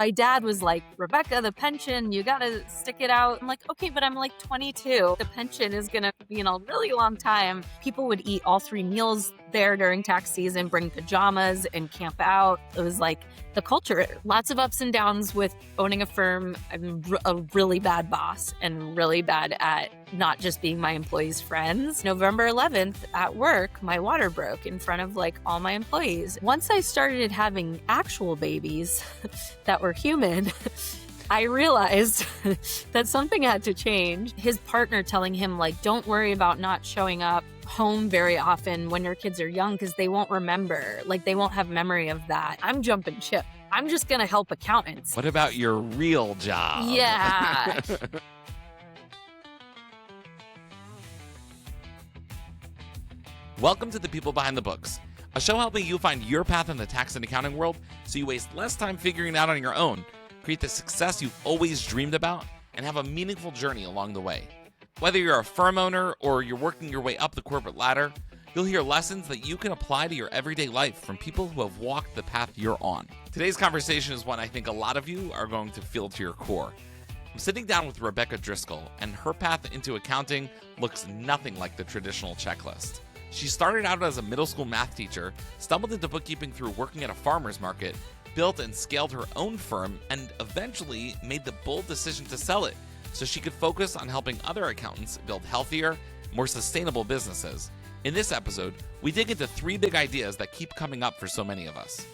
My dad was like, Rebecca, the pension, you gotta stick it out. I'm like, okay, but I'm like 22. The pension is gonna be in a really long time. People would eat all 3 meals there during tax season, bring pajamas and camp out. It was like the culture, lots of ups and downs with owning a firm. I'm a really bad boss and really bad at not just being my employees' friends. November 11th at work, my water broke in front of like all my employees. Once I started having actual babies that were human, I realized that something had to change. His partner telling him, like, don't worry about not showing up home very often when your kids are young because they won't remember. Like, they won't have memory of that. I'm jumping ship. I'm just going to help accountants. What about your real job? Yeah. Welcome to The People Behind the Books, a show helping you find your path in the tax and accounting world so you waste less time figuring it out on your own, create the success you've always dreamed about, and have a meaningful journey along the way. Whether you're a firm owner or you're working your way up the corporate ladder, you'll hear lessons that you can apply to your everyday life from people who have walked the path you're on. Today's conversation is one I think a lot of you are going to feel to your core. I'm sitting down with Rebecca Driscoll, and her path into accounting looks nothing like the traditional checklist. She started out as a middle school math teacher, stumbled into bookkeeping through working at a farmer's market, built and scaled her own firm, and eventually made the bold decision to sell it so she could focus on helping other accountants build healthier, more sustainable businesses. In this episode, we dig into 3 big ideas that keep coming up for so many of us.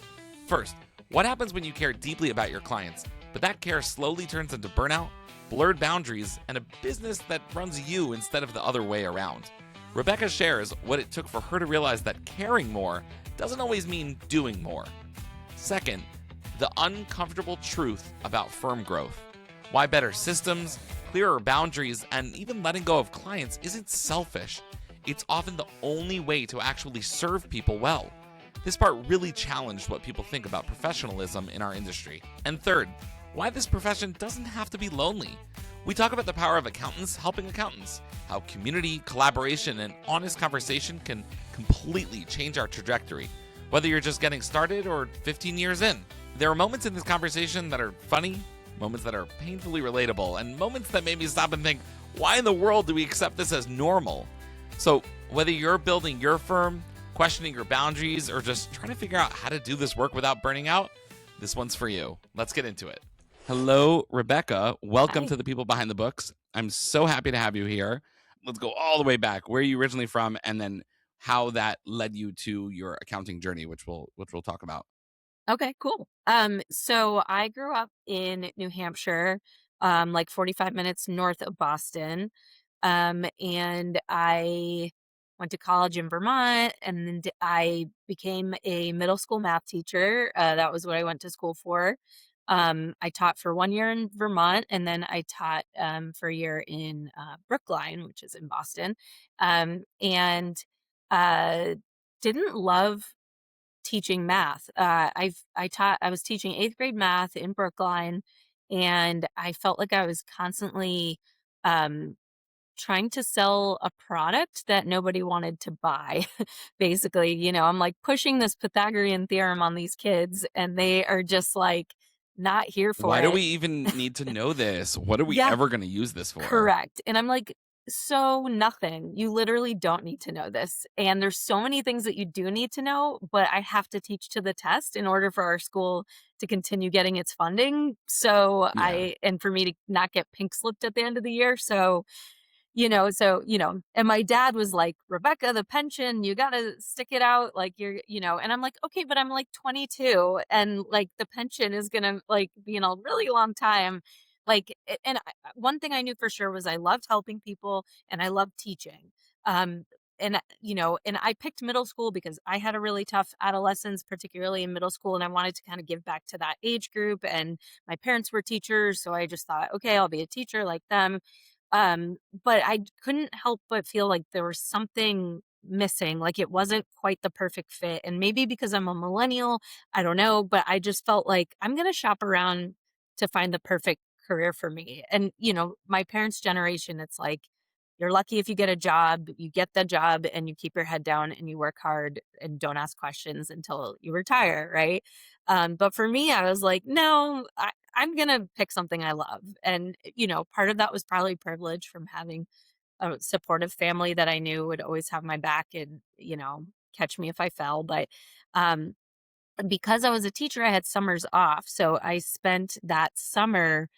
First, what happens when you care deeply about your clients, but that care slowly turns into burnout, blurred boundaries, and a business that runs you instead of the other way around? Rebecca shares what it took for her to realize that caring more doesn't always mean doing more. Second, the uncomfortable truth about firm growth. Why better systems, clearer boundaries, and even letting go of clients isn't selfish. It's often the only way to actually serve people well. This part really challenged what people think about professionalism in our industry. And third, why this profession doesn't have to be lonely. We talk about the power of accountants helping accountants, how community, collaboration, and honest conversation can completely change our trajectory, whether you're just getting started or 15 years in. There are moments in this conversation that are funny, moments that are painfully relatable, and moments that made me stop and think, why in the world do we accept this as normal? So whether you're building your firm, questioning your boundaries, or just trying to figure out how to do this work without burning out, this one's for you. Let's get into it. Hello, Rebecca. Welcome Hi. to The People Behind the Books. I'm so happy to have you here. Let's go all the way back. Where are you originally from, and then how that led you to your accounting journey, which we'll talk about. Okay, cool. So I grew up in New Hampshire, like 45 minutes north of Boston. And I went to college in Vermont, and then I became a middle school math teacher. That was what I went to school for. I taught for 1 year in Vermont, and then I taught for a year in Brookline, which is in Boston. And uh, didn't love teaching math. I was teaching 8th grade math in Brookline, and I felt like I was constantly um, trying to sell a product that nobody wanted to buy. Basically, I'm like pushing this Pythagorean theorem on these kids, and they are just like not here for Why do it. we even need to know this? What are we Yeah, ever going to use this for? correct. And I'm like, so nothing. You literally don't need to know this. And there's so many things that you do need to know, but I have to teach to the test in order for our school to continue getting its funding. Yeah. And for me to not get pink slipped at the end of the year. And my dad was like, Rebecca, the pension, you got to stick it out. Like and I'm like, okay, but I'm like 22, and like the pension is going to like be in a really long time. One thing I knew for sure was I loved helping people and I loved teaching. Um, and I picked middle school because I had a really tough adolescence, particularly in middle school, and I wanted to kind of give back to that age group. And my parents were teachers, so I just thought, okay, I'll be a teacher like them. But I couldn't help but feel like there was something missing, like it wasn't quite the perfect fit. And maybe because I'm a millennial, I don't know, but I just felt like I'm going to shop around to find the perfect career for me. And, my parents' generation, it's like you're lucky if you get a job, you get the job and you keep your head down and you work hard and don't ask questions until you retire, right? But for me, I was like, no, I'm going to pick something I love. And, part of that was probably privilege from having a supportive family that I knew would always have my back and, catch me if I fell. But, um, because I was a teacher, I had summers off. So I spent that summer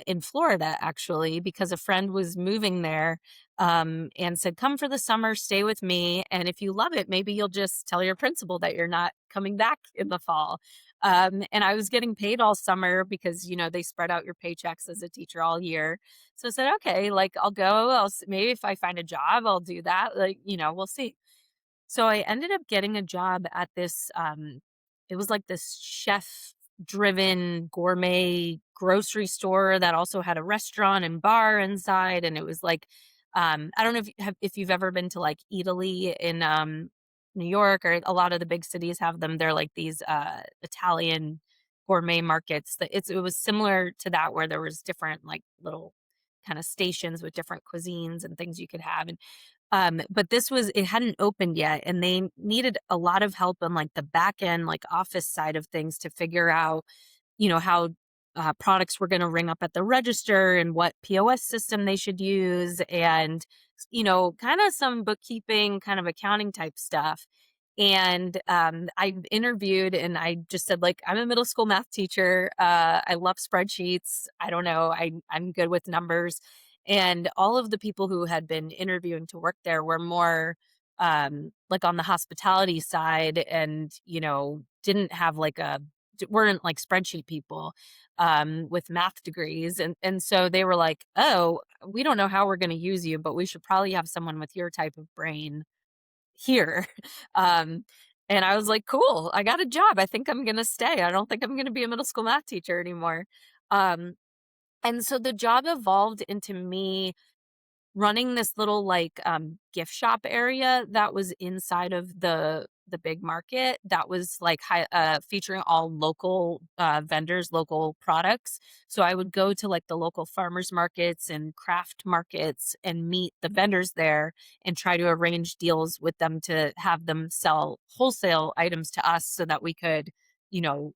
in Florida actually, because a friend was moving there and said, come for the summer, stay with me. And if you love it, maybe you'll just tell your principal that you're not coming back in the fall. And I was getting paid all summer because, they spread out your paychecks as a teacher all year. So I said, okay, like I'll go. Maybe if I find a job, I'll do that. Like, we'll see. So I ended up getting a job at this it was like this chef driven gourmet grocery store that also had a restaurant and bar inside, and it was like I don't know if you've ever been to like Italy in New York, or a lot of the big cities have them. They're like these Italian gourmet markets. That it was similar to that, where there was different like little kind of stations with different cuisines and things you could have. And but it hadn't opened yet, and they needed a lot of help on like the back end, like office side of things, to figure out, how products were going to ring up at the register and what POS system they should use, and, kind of some bookkeeping, kind of accounting type stuff. And I interviewed and I just said, like, I'm a middle school math teacher. I love spreadsheets. I don't know. I'm good with numbers. And all of the people who had been interviewing to work there were more like on the hospitality side, and, didn't have like weren't like spreadsheet people with math degrees. And so they were like, oh, we don't know how we're going to use you, but we should probably have someone with your type of brain here. Um, and I was like, cool, I got a job. I think I'm going to stay. I don't think I'm going to be a middle school math teacher anymore. Um, and so the job evolved into me running this little, like, gift shop area that was inside of the big market that was, like, featuring all local, vendors, local products. So I would go to, like, the local farmers markets and craft markets and meet the vendors there and try to arrange deals with them to have them sell wholesale items to us so that we could, you know,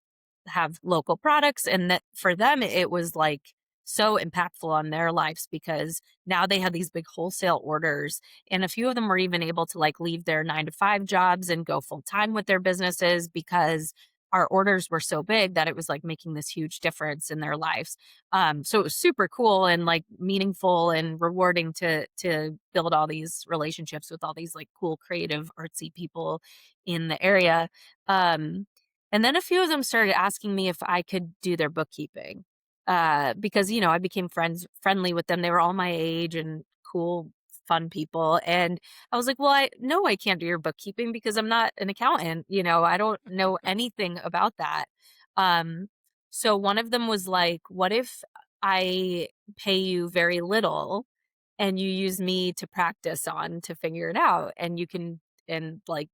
have local products. And that for them, it was, like, so impactful on their lives because now they had these big wholesale orders, and a few of them were even able to like leave their 9 to 5 jobs and go full time with their businesses because our orders were so big that it was like making this huge difference in their lives. So it was super cool and like meaningful and rewarding to build all these relationships with all these like cool, creative, artsy people in the area. Um, and then a few of them started asking me if I could do their bookkeeping because, I became friendly with them. They were all my age and cool, fun people. And I was like, well, I no, I can't do your bookkeeping because I'm not an accountant. I don't know anything about that. Um, so one of them was like, what if I pay you very little and you use me to practice on to figure it out, and you can, and like,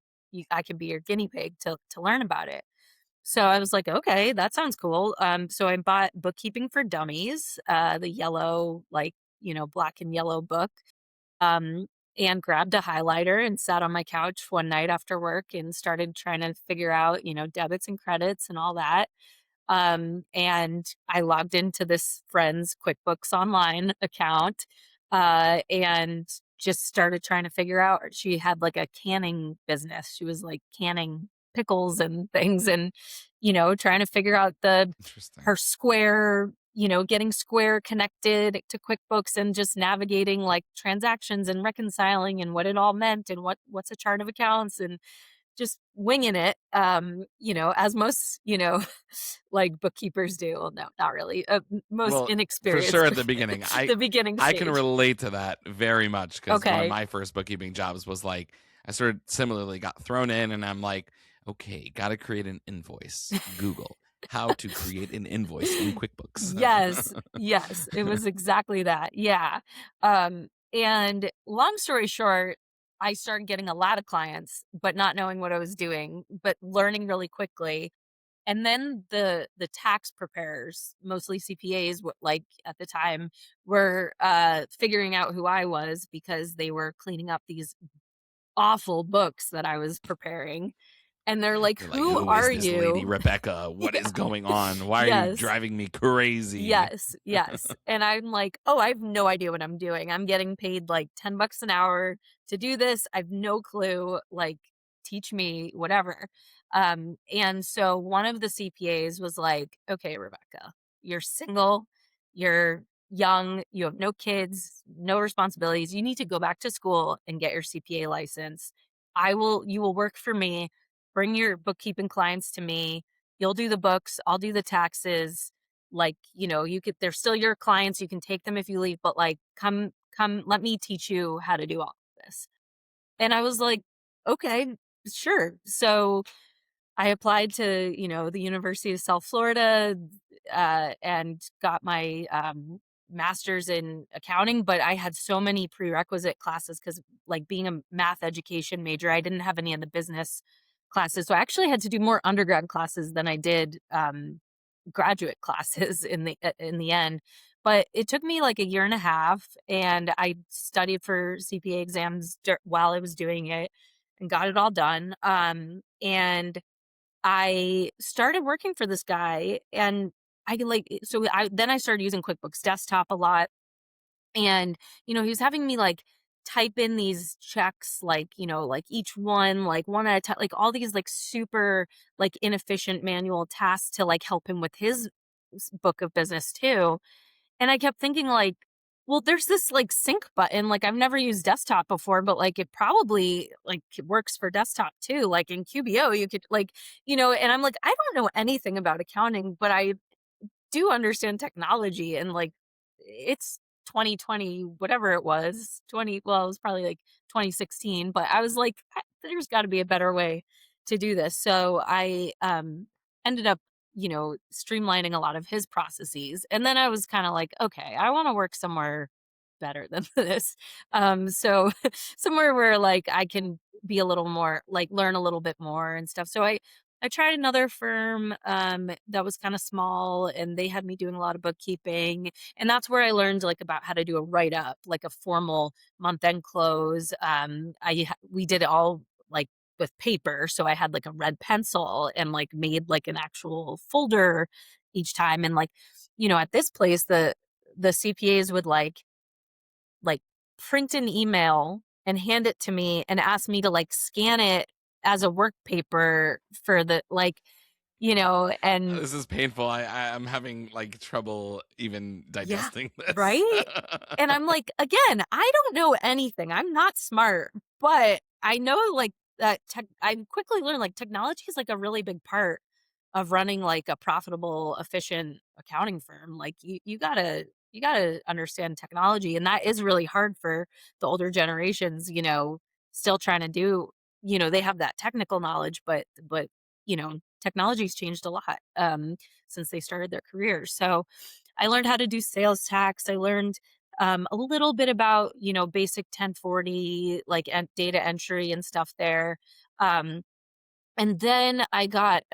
I can be your guinea pig to learn about it. So I was like, "Okay, that sounds cool." So I bought Bookkeeping for Dummies, the yellow, like, black and yellow book, um, and grabbed a highlighter and sat on my couch one night after work and started trying to figure out, debits and credits and all that. And I logged into this friend's QuickBooks Online account, and just started trying to figure out. She had like a canning business. She was like canning pickles and things, and trying to figure out the Interesting. her Square, getting Square connected to QuickBooks and just navigating like transactions and reconciling and what it all meant and what's a chart of accounts, and just winging it, as most, like bookkeepers do. Well, no, not really. Most Well, for sure inexperienced, at the beginning. the beginning I can stage. relate to that very much because one of Okay. my first bookkeeping jobs was like I sort of similarly got thrown in and I'm like, okay, gotta create an invoice. Google how to create an invoice in QuickBooks. Yes, yes, it was exactly that. Yeah. And long story short, I started getting a lot of clients, but not knowing what I was doing, but learning really quickly. And then the tax preparers, mostly CPAs, like at the time, were figuring out who I was because they were cleaning up these awful books that I was preparing. And they're like, They're like, "Who "Who is are this lady you?" Rebecca? What Yeah. is going on? Why are you Yes. driving me crazy?" Yes, yes, and I'm like, "Oh, I have no idea what I'm doing. I'm getting paid, like, 10 bucks an hour to do this. I've no clue, like, teach me, whatever." And so one of the CPAs was like, "Okay, Rebecca, you're single, you're young, you have no kids, no responsibilities. You need to go back to school and get your CPA license. You will work for me. Bring your bookkeeping clients to me. You'll do the books, I'll do the taxes, like, you could they're still your clients, you can take them if you leave, but, like, come, let me teach you how to do all of this." And I was like, "Okay, sure." So, I applied to, the University of South Florida, and got my, master's in accounting, but I had so many prerequisite classes because, like, being a math education major, I didn't have any of the business classes, so I actually had to do more undergrad classes than I did, graduate classes in the end. But it took me like a year and a half, and I studied for CPA exams while I was doing it and got it all done. And I started working for this guy, and I started using QuickBooks Desktop a lot, and, he was having me, like, type in these checks, like, like, each one, like, one at a time, like, all these, like, super, like, inefficient manual tasks to, like, help him with his book of business too. And I kept thinking, like, well, there's this, like, sync button. Like, I've never used desktop before, but, like, it probably, like, it works for desktop too. Like, in QBO, you could, like, and I'm like, I don't know anything about accounting, but I do understand technology, and, like, it's 2020, whatever it was, 20, well, it was probably like 2016, but I was like, There's got to be a better way to do this." So I ended up, streamlining a lot of his processes. And then I was kind of like, okay, I want to work somewhere better than this. So somewhere where, like, I can be a little more, like, learn a little bit more and stuff. So I tried another firm, that was kinda small, and they had me doing a lot of bookkeeping, and that's where I learned, like, about how to do a write-up, like a formal month-end close. We did it all, like, with paper, so I had, like, a red pencil and, like, made, like, an actual folder each time. And, like, at this place, the CPAs would, like, print an email and hand it to me and ask me to, like, scan it as a work paper for the, like, and This is painful. I'm having, like, trouble even yeah, digesting this. right? And I'm like, again, I don't know anything. I'm not smart, but I know, like, that I quickly learned, like, technology is, like, a really big part of running, like, a profitable, efficient accounting firm. Like, you gotta understand technology, and that is really hard for the older generations, still trying to do, they have that technical knowledge, but, technology's changed a lot, since they started their careers. So, I learned how to do sales tax. I learned, a little bit about, basic 1040, like, data entry and stuff there. Um, and then I got,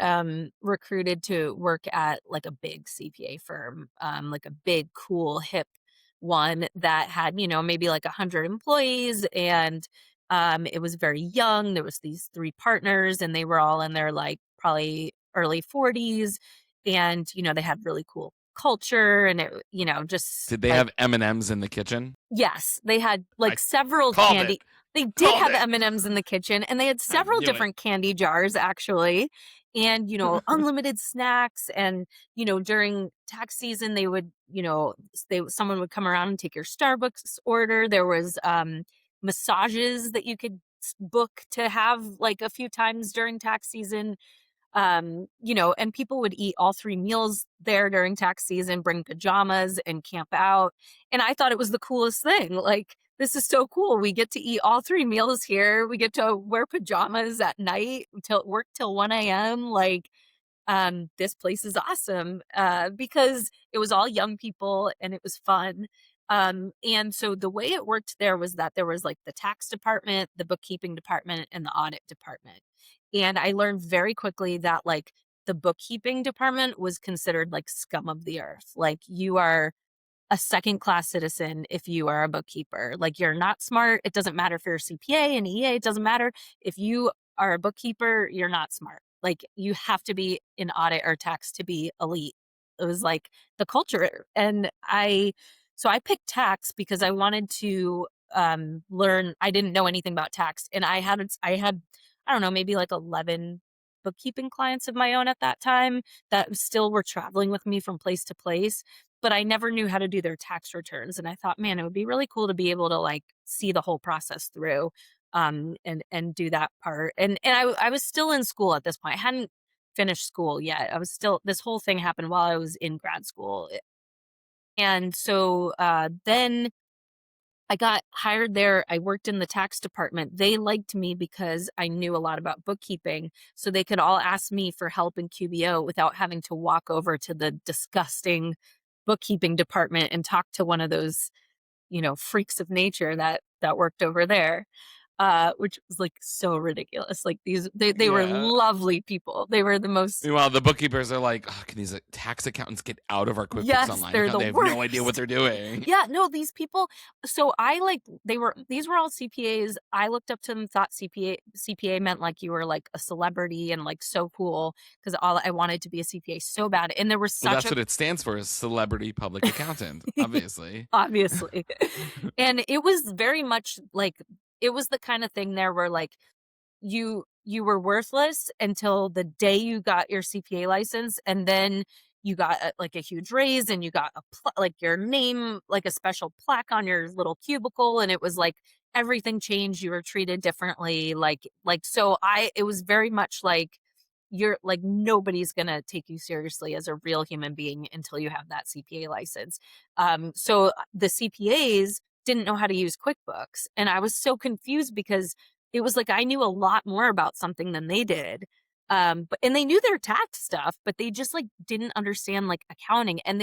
recruited to work at, like, a big CPA firm, like a big, cool, hip one that had, maybe like 100 employees, and, it was very young. There was these 3 partners, and they were all in their, like, probably early 40s, and, they had really cool culture, and it, just, Did they like, have M&Ms in the kitchen? yes, they had, I like, several called it. candy. They did Called have it. M&Ms in the kitchen, and they had I several knew it. different candy jars, actually, and, unlimited snacks. And, during tax season, they would, someone would come around and take your Starbucks order. There was, massages that you could book to have, like, a few times during tax season. And people would eat all 3 meals there during tax season, bring pajamas and camp out. And I thought it was the coolest thing. Like, this is so cool. We get to eat all 3 meals here. We get to wear pajamas at night till work till 1 a.m. Like, this place is awesome, because it was all young people and it was fun. And so the way it worked there was that there was, like, the tax department, the bookkeeping department, and the audit department. And I learned very quickly that, like, the bookkeeping department was considered like scum of the earth. Like, you are a second class citizen if you are a bookkeeper. Like, you're not smart. It doesn't matter if you're a CPA and EA, it doesn't matter. If you are a bookkeeper, you're not smart. Like, you have to be in audit or tax to be elite. It was like the culture. And so I picked tax because I wanted to learn. I didn't know anything about tax. And I had, I don't know, maybe like 11 bookkeeping clients of my own at that time that still were traveling with me from place to place, but I never knew how to do their tax returns, and I thought, "Man, it would be really cool to be able to, like, see the whole process through, and do that part." And I was still in school at this point. I hadn't finished school yet. I was still this whole thing happened while I was in grad school, and so, then I got hired there. I worked in the tax department. They liked me because I knew a lot about bookkeeping, so they could all ask me for help in QBO without having to walk over to the disgusting bookkeeping department and talk to one of those, freaks of nature that worked over there, which was, like, so ridiculous. Like, they were Yeah. lovely people. They were the most. Meanwhile, the bookkeepers are like, "Oh, can these tax accountants get out of our QuickBooks Yes, Online they're account? the They have no idea what worst. they're doing." Yeah, no, these people. So I like these were all CPAs. I looked up to them, thought CPA meant like you were like a celebrity and like so cool because all I wanted to be a CPA so bad. And there was Well, such that's a what it stands for, is celebrity public accountant, obviously. obviously. And it was very much like it was the kind of thing there where like you were worthless until the day you got your CPA license, and then you got like a huge raise, and you got like your name, like a special plaque on your little cubicle, and it was like everything changed. You were treated differently, so I it was very much like you're like nobody's gonna take you seriously as a real human being until you have that CPA license. So the CPAs didn't know how to use QuickBooks, and I was so confused because it was like I knew a lot more about something than they did. But and they knew their tax stuff, but they just like didn't understand like accounting, and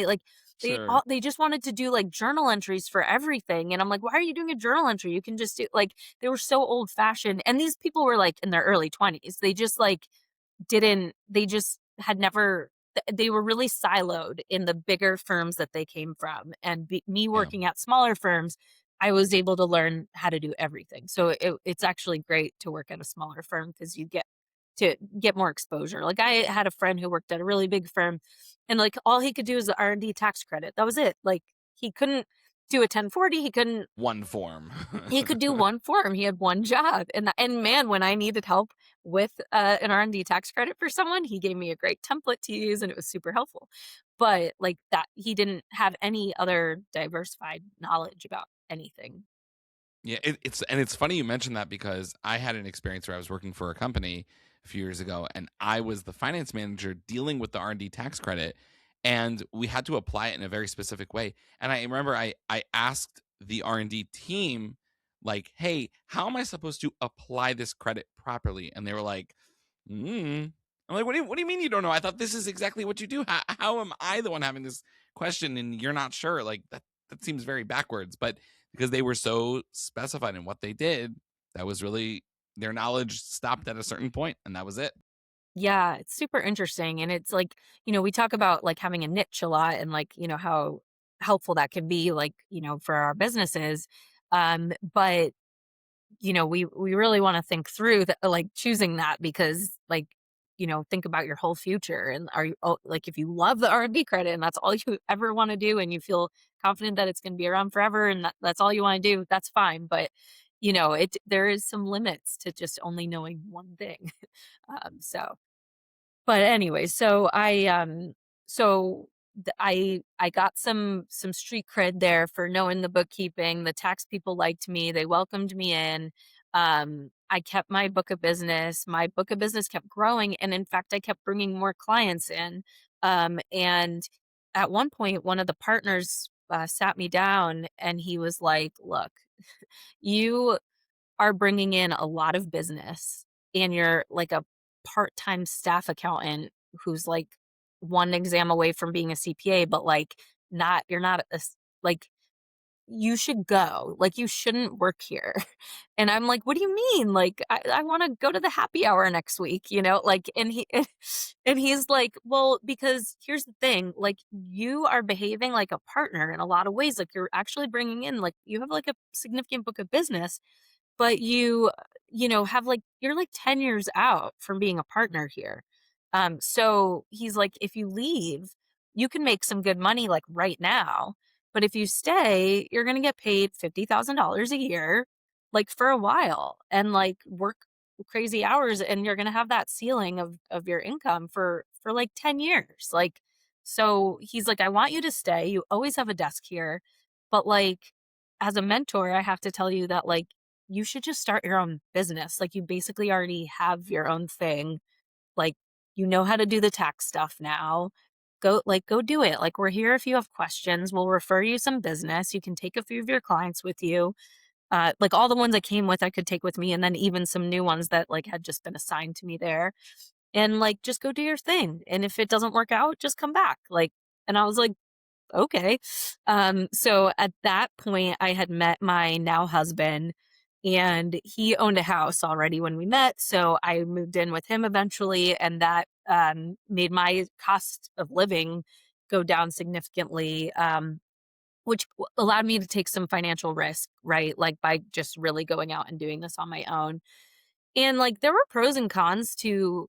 Sure. they just wanted to do like journal entries for everything. And I'm like, why are you doing a journal entry? You can just do like they were so old fashioned, and these people were like in their early 20s. They just like didn't they just had never they were really siloed in the bigger firms that they came from, and me Yeah. working at smaller firms, I was able to learn how to do everything. So it's actually great to work at a smaller firm because you get to get more exposure. Like, I had a friend who worked at a really big firm, and like all he could do is the R&D tax credit. That was it. Like, he couldn't do a 1040. One form. He could do one form, he had one job, and man, when I needed help with, an R&D tax credit for someone, he gave me a great template to use, and it was super helpful. But, like, that he didn't have any other diversified knowledge about anything. Yeah, it's funny you mentioned that, because I had an experience where I was working for a company a few years ago, and I was the finance manager dealing with the R&D tax credit, and we had to apply it in a very specific way. And I remember I asked the R&D team, like, "Hey, how am I supposed to apply this credit properly?" And they were like, "Mm." I'm like, "What do you mean you don't know? I thought this is exactly what you do. How am I the one having this question and you're not sure?" Like, that seems very backwards. But because they were so specified in what they did, that was really their knowledge stopped at a certain point, and that was it. Yeah, it's super interesting, and it's like, we talk about, like, having a niche a lot and, like, how helpful that can be, like, for our businesses, but we really wanna think through like, choosing that because, like, think about your whole future, and are you like, if you love the R&D credit and that's all you ever wanna do and you feel confident that it's gonna be around forever and that's all you wanna do, that's fine, but, there is some limits to just only knowing one thing. So but anyway, so I got some street cred there for knowing the bookkeeping. The tax people liked me. They welcomed me in. I kept my book of business. My book of business kept growing, and in fact, I kept bringing more clients in. And at one point, one of the partners sat me down, and he was like, "Look, you are bringing in a lot of business, and you're like a part-time staff accountant who's like one exam away from being a CPA, but like not you're not a like you should go. Like, you shouldn't work here." And I'm like, "What do you mean? Like, I wanna go to the happy hour next week," you know? Like, and and he's like, "Well, because here's the thing, like, you are behaving like a partner in a lot of ways, like, you're actually bringing in, like, you have, like, a significant book of business, but you know, have, like, you're, like, 10 years out from being a partner here." So he's like, "If you leave, you can make some good money, like, right now, but if you stay, you're gonna get paid $50,000 a year, like, for a while and, like, work crazy hours, and you're gonna have that ceiling of your income for, like, 10 years." Like, so he's like, "I want you to stay, you always have a desk here, but, like, as a mentor, I have to tell you that, like, you should just start your own business. Like, you basically already have your own thing. Like, you know how to do the tax stuff now. Go do it. Like, we're here if you have questions. We'll refer you some business. You can take a few of your clients with you. Like, all the ones I came with, I could take with me, and then even some new ones that, like, had just been assigned to me there. And, like, just go do your thing. And if it doesn't work out, just come back." Like, and I was like, "Okay." So at that point, I had met my now husband, and he owned a house already when we met. So I moved in with him eventually, and that made my cost of living go down significantly, which allowed me to take some financial risk, right? Like, by just really going out and doing this on my own. And, like, there were pros and cons to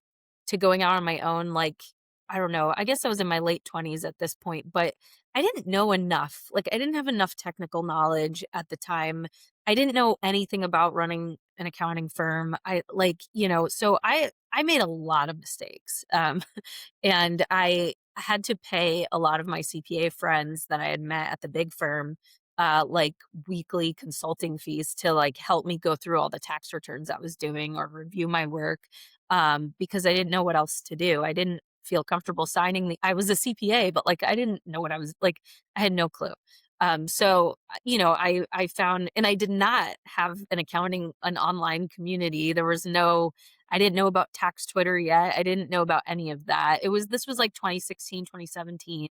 going out on my own, like, I don't know, I guess I was in my late 20s at this point, but I didn't know enough. Like, I didn't have enough technical knowledge at the time. I didn't know anything about running an accounting firm. I like, you know, so I made a lot of mistakes. And I had to pay a lot of my CPA friends that I had met at the big firm, like, weekly consulting fees to, like, help me go through all the tax returns I was doing or review my work, because I didn't know what else to do. I didn't feel comfortable signing I was a CPA, but, like, I didn't know what I was like, I had no clue. So, you know, I found, and I did not have an online community. There was no I didn't know about tax Twitter yet. I didn't know about any of that. This was like 2016, 2017.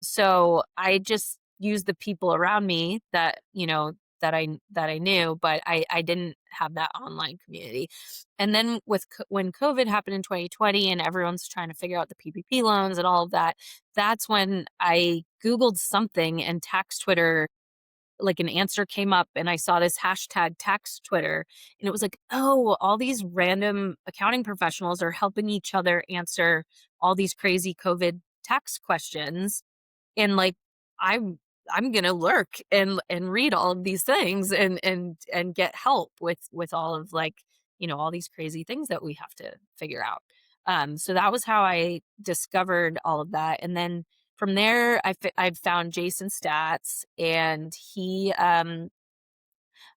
So I just used the people around me that, you know, that I knew, but I didn't have that online community. And then when COVID happened in 2020 and everyone's trying to figure out the PPP loans and all of that, that's when I Googled something and tax Twitter, like, an answer came up, and I saw this hashtag tax Twitter, and it was like, "Oh, all these random accounting professionals are helping each other answer all these crazy COVID tax questions." And, like, I'm gonna lurk and read all of these things and get help with all of, like, you know, all these crazy things that we have to figure out. So that was how I discovered all of that, and then from there, I found Jason Stats, and I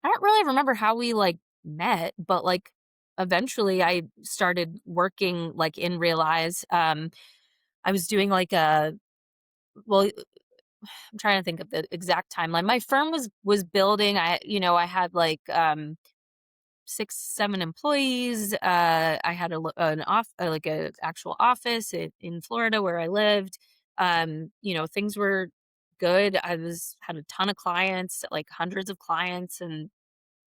don't really remember how we, like, met, but, like, eventually I started working, like, in Realize. I was doing, like, a well, I'm trying to think of the exact timeline. My firm was building. I had, like, 6, 7 employees. I had like, a actual office in Florida where I lived. Things were good. Had a ton of clients, like, hundreds of clients, and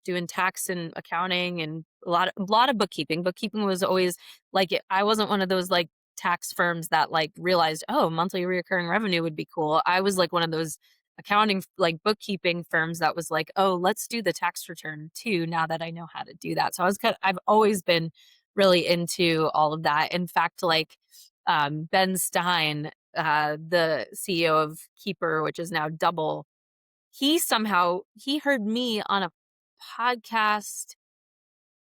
doing tax and accounting and a lot of bookkeeping. Bookkeeping was always like I wasn't one of those, like, tax firms that, like, realized, "Oh, monthly recurring revenue would be cool." I was like one of those like, bookkeeping firms that was like, "Oh, let's do the tax return too now that I know how to do that." So I've always been really into all of that. In fact, like, Ben Stein, the CEO of Keeper, which is now Double, he heard me on a podcast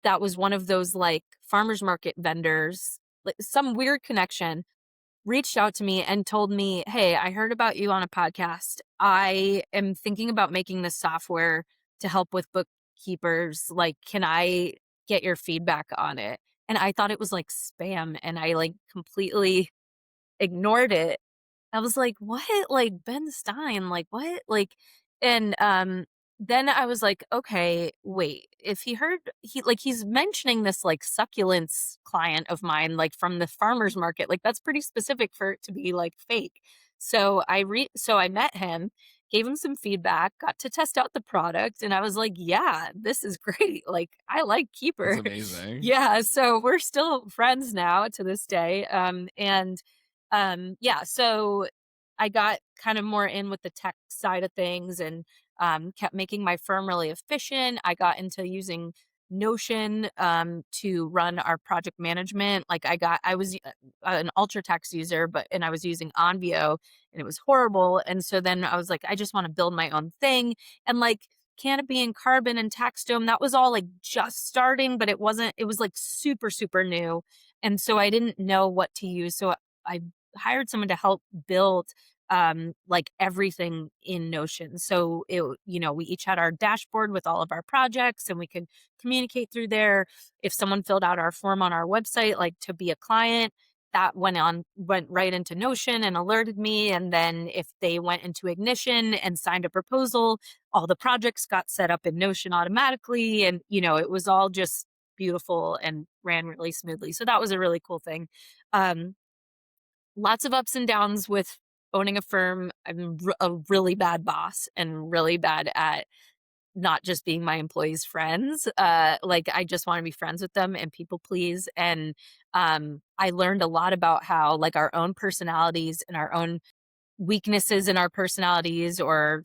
that was one of those, like, farmers market vendors, like, some weird connection, reached out to me and told me, "Hey, I heard about you on a podcast. I am thinking about making this software to help with bookkeepers. Like, can I get your feedback on it?" And I thought it was, like, spam, and I, like, completely ignored it. I was like, "What? Like, Ben Stein, like, what?" Like, and, then I was like, "Okay, wait, if he's mentioning this, like, succulents client of mine, like, from the farmer's market, like, that's pretty specific for it to be, like, fake." So I met him, gave him some feedback, got to test out the product, and I was like, "Yeah, this is great." Like, I like That's Keeper. amazing. Yeah, so we're still friends now to this day. Yeah, so I got kind of more in with the tech side of things and kept making my firm really efficient. I got into using Notion to run our project management. Like I was an UltraText user, and I was using Onvio and it was horrible. And so then I was like, I just want to build my own thing. And like Canopy and Carbon and Taxdome, that was all like just starting, but it wasn't, it was like super, super new. And so I didn't know what to use. So I hired someone to help build like everything in Notion. So we each had our dashboard with all of our projects and we could communicate through there. If someone filled out our form on our website, like to be a client, that went right into Notion and alerted me. And then if they went into Ignition and signed a proposal, all the projects got set up in Notion automatically. And, it was all just beautiful and ran really smoothly. So that was a really cool thing. Um, Lots of ups and downs with owning a firm. I'm a really bad boss and really bad at not just being my employees' friends. Like I just want to be friends with them and people please. And I learned a lot about how like our own personalities and our own weaknesses in our personalities or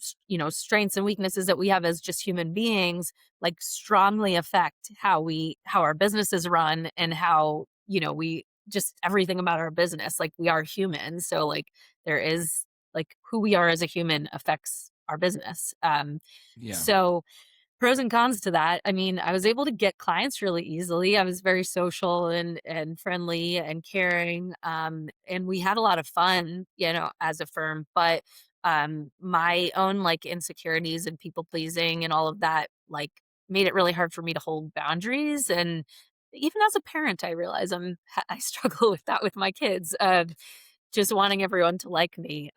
strengths and weaknesses that we have as just human beings like strongly affect how our businesses run and how we just everything about our business. Like we are human, so like there is like who we are as a human affects our business. Yeah. So pros and cons to that. I mean, I was able to get clients really easily. I was very social and friendly and caring. And we had a lot of fun, as a firm. But my own like insecurities and people pleasing and all of that like made it really hard for me to hold boundaries. And even as a parent, I realize I struggle with that with my kids. Just wanting everyone to like me.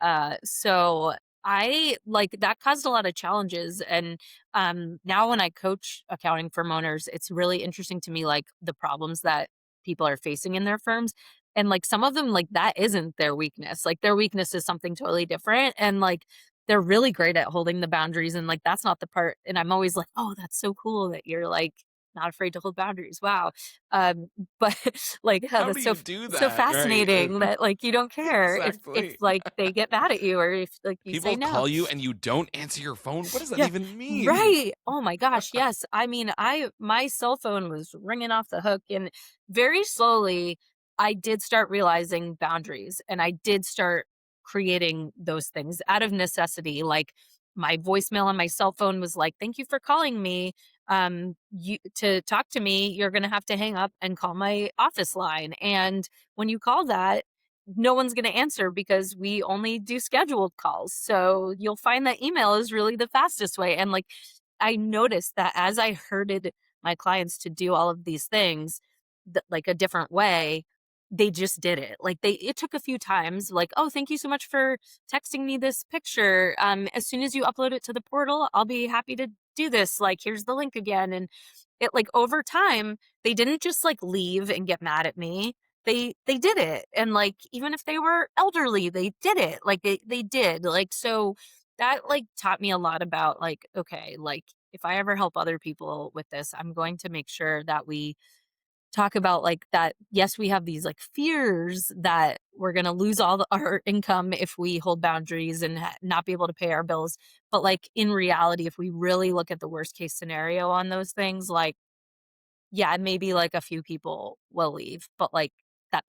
So I like that caused a lot of challenges. And now when I coach accounting firm owners, it's really interesting to me, like the problems that people are facing in their firms. And like some of them, like that isn't their weakness. Like their weakness is something totally different. And like they're really great at holding the boundaries. And like that's not the part. And I'm always like, oh, that's so cool that you're like not afraid to hold boundaries. Wow. Um, but like, oh, How do that's so you do so that, right? fascinating that like you don't care if Exactly. like they get mad at you or if like you say People no. call you and you don't answer your phone. What does that Yeah. even mean? Right. Oh my gosh, yes. I mean, I my cell phone was ringing off the hook and very slowly I did start realizing boundaries and I did start creating those things out of necessity. Like my voicemail on my cell phone was like, "Thank you for calling me. You to talk to me, you're going to have to hang up and call my office line." And when you call that, no one's going to answer because we only do scheduled calls. So you'll find that email is really the fastest way. And like, I noticed that as I herded my clients to do all of these things, like a different way, they just did it. Like it took a few times, like, oh, thank you so much for texting me this picture. As soon as you upload it to the portal, I'll be happy to do this. Like, here's the link again. And it like over time, they didn't just like leave and get mad at me, they did it. And like even if they were elderly, they did it. Like they did. Like so that like taught me a lot about like okay, like if I ever help other people with this, I'm going to make sure that we talk about like that yes, we have these like fears that we're going to lose our income if we hold boundaries and not be able to pay our bills. But like in reality, if we really look at the worst case scenario on those things, like yeah, maybe, like, a few people will leave, but, like, that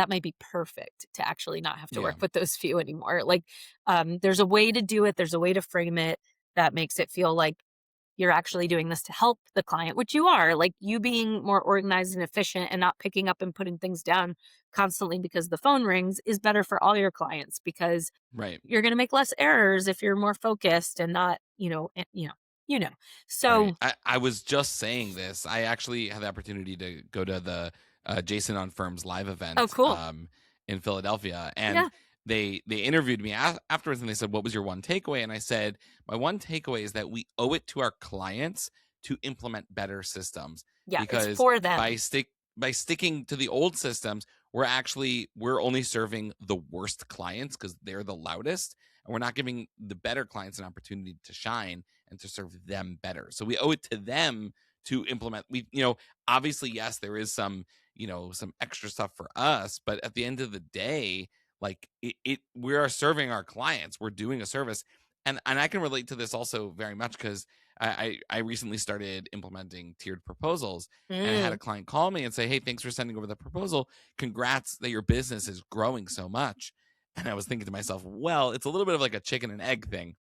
might be perfect to actually not have to Yeah. work with those few anymore. Like, there's a way to do it, there's a way to frame it that makes it feel like you're actually doing this to help the client, which you are. Like, you being more organized and efficient and not picking up and putting things down constantly because the phone rings is better for all your clients because Right. you're gonna make less errors if you're more focused and not, you know. Right. So I was just saying this. I actually had the opportunity to go to the Jason on Firms live oh, event cool. in Philadelphia, and Yeah. they interviewed me afterwards, and they said, "What was your one takeaway?" And I said, "My one takeaway is that we owe it to our clients to implement better systems Yeah, it's because for by them. stick by sticking to the old systems, we're only serving the worst clients because they're the loudest, and we're not giving the better clients an opportunity to shine and to serve them better. So we owe it to them to implement. Obviously, yes, there is some extra stuff for us, but at the end of the day, like we are serving our clients. We're doing a service. And I can relate to this also very much because I recently started implementing tiered proposals, and I had a Mm, client call me and say, "Hey, thanks for sending over the proposal. Congrats that your business is growing so much." And I was thinking to myself, well, it's a little bit of like a chicken and egg thing.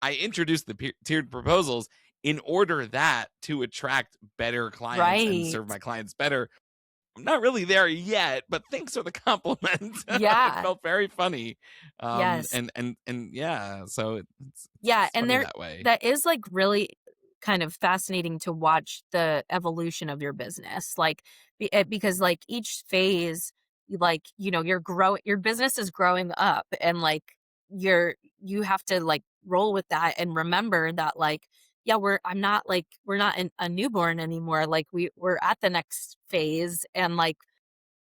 I introduced the tiered proposals in order that to attract better clients and right. serve my clients better. I'm not really there yet, but thanks for the compliment. It Yeah. felt very funny. Yes. And yeah, so Yeah, it's and funny that way. that is, like, really kind of fascinating to watch the evolution of your business, like, because, like, each phase, like, your business is growing up and, like, you have to, like, roll with that and remember that, like, yeah, we're not a newborn anymore, like, we're at the next phase and, like,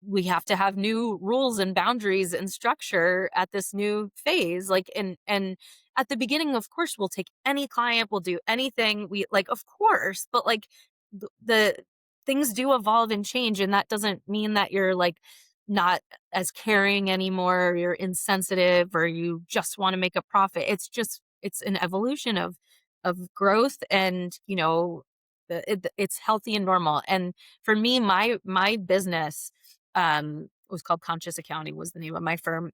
we have to have new rules and boundaries and structure at this new phase like and at the beginning of course we'll take any client, we'll do anything we like of course, but like the things do evolve and change and that doesn't mean that you're like not as caring anymore or you're insensitive or you just want to make a profit. It's just it's an evolution of growth and it's healthy and normal. And for me my business it was called Conscious Accounting was the name of my firm,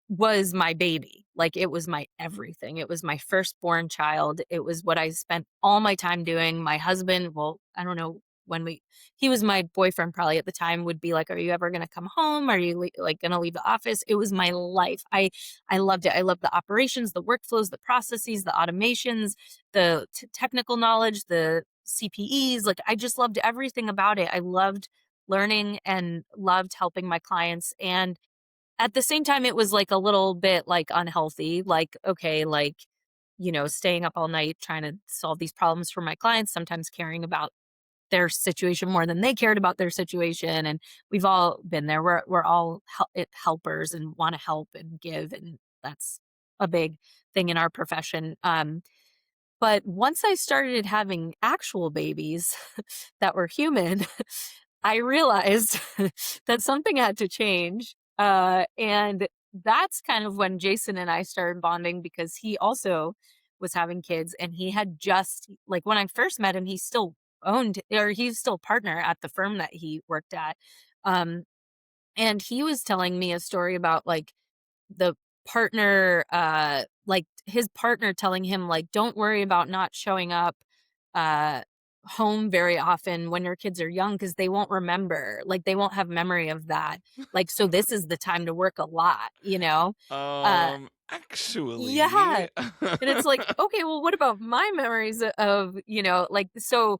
was my baby. Like it was my everything. It was my firstborn child. It was what I spent all my time doing. My husband, well, I don't know when he was my boyfriend probably at the time would be like, "Are you ever going to come home? Are you like going to leave the office?" It was my life. I loved it. I loved the operations, the workflows, the processes, the automations, the technical knowledge, the CPEs. Like I just loved everything about it. I loved learning and loved helping my clients. And at the same time, it was like a little bit like unhealthy, like, okay, like, staying up all night trying to solve these problems for my clients, sometimes caring about their situation more than they cared about their situation. And we've all been there. We're all helpers and want to help and give. And that's a big thing in our profession. But once I started having actual babies that were human, I realized that something had to change. And that's kind of when Jason and I started bonding because he also was having kids and he had just, like, when I first met him, he still owned or he's still partner at the firm that he worked at. Um, and he was telling me a story about like the partner, like his partner telling him like, "Don't worry about not showing up, uh, home very often when your kids are young because they won't remember, like, they won't have memory of that. Like, so this is the time to work a lot," you know? Uh, yeah. Actually, And it's like, "Okay, well, what about my memories of," like, so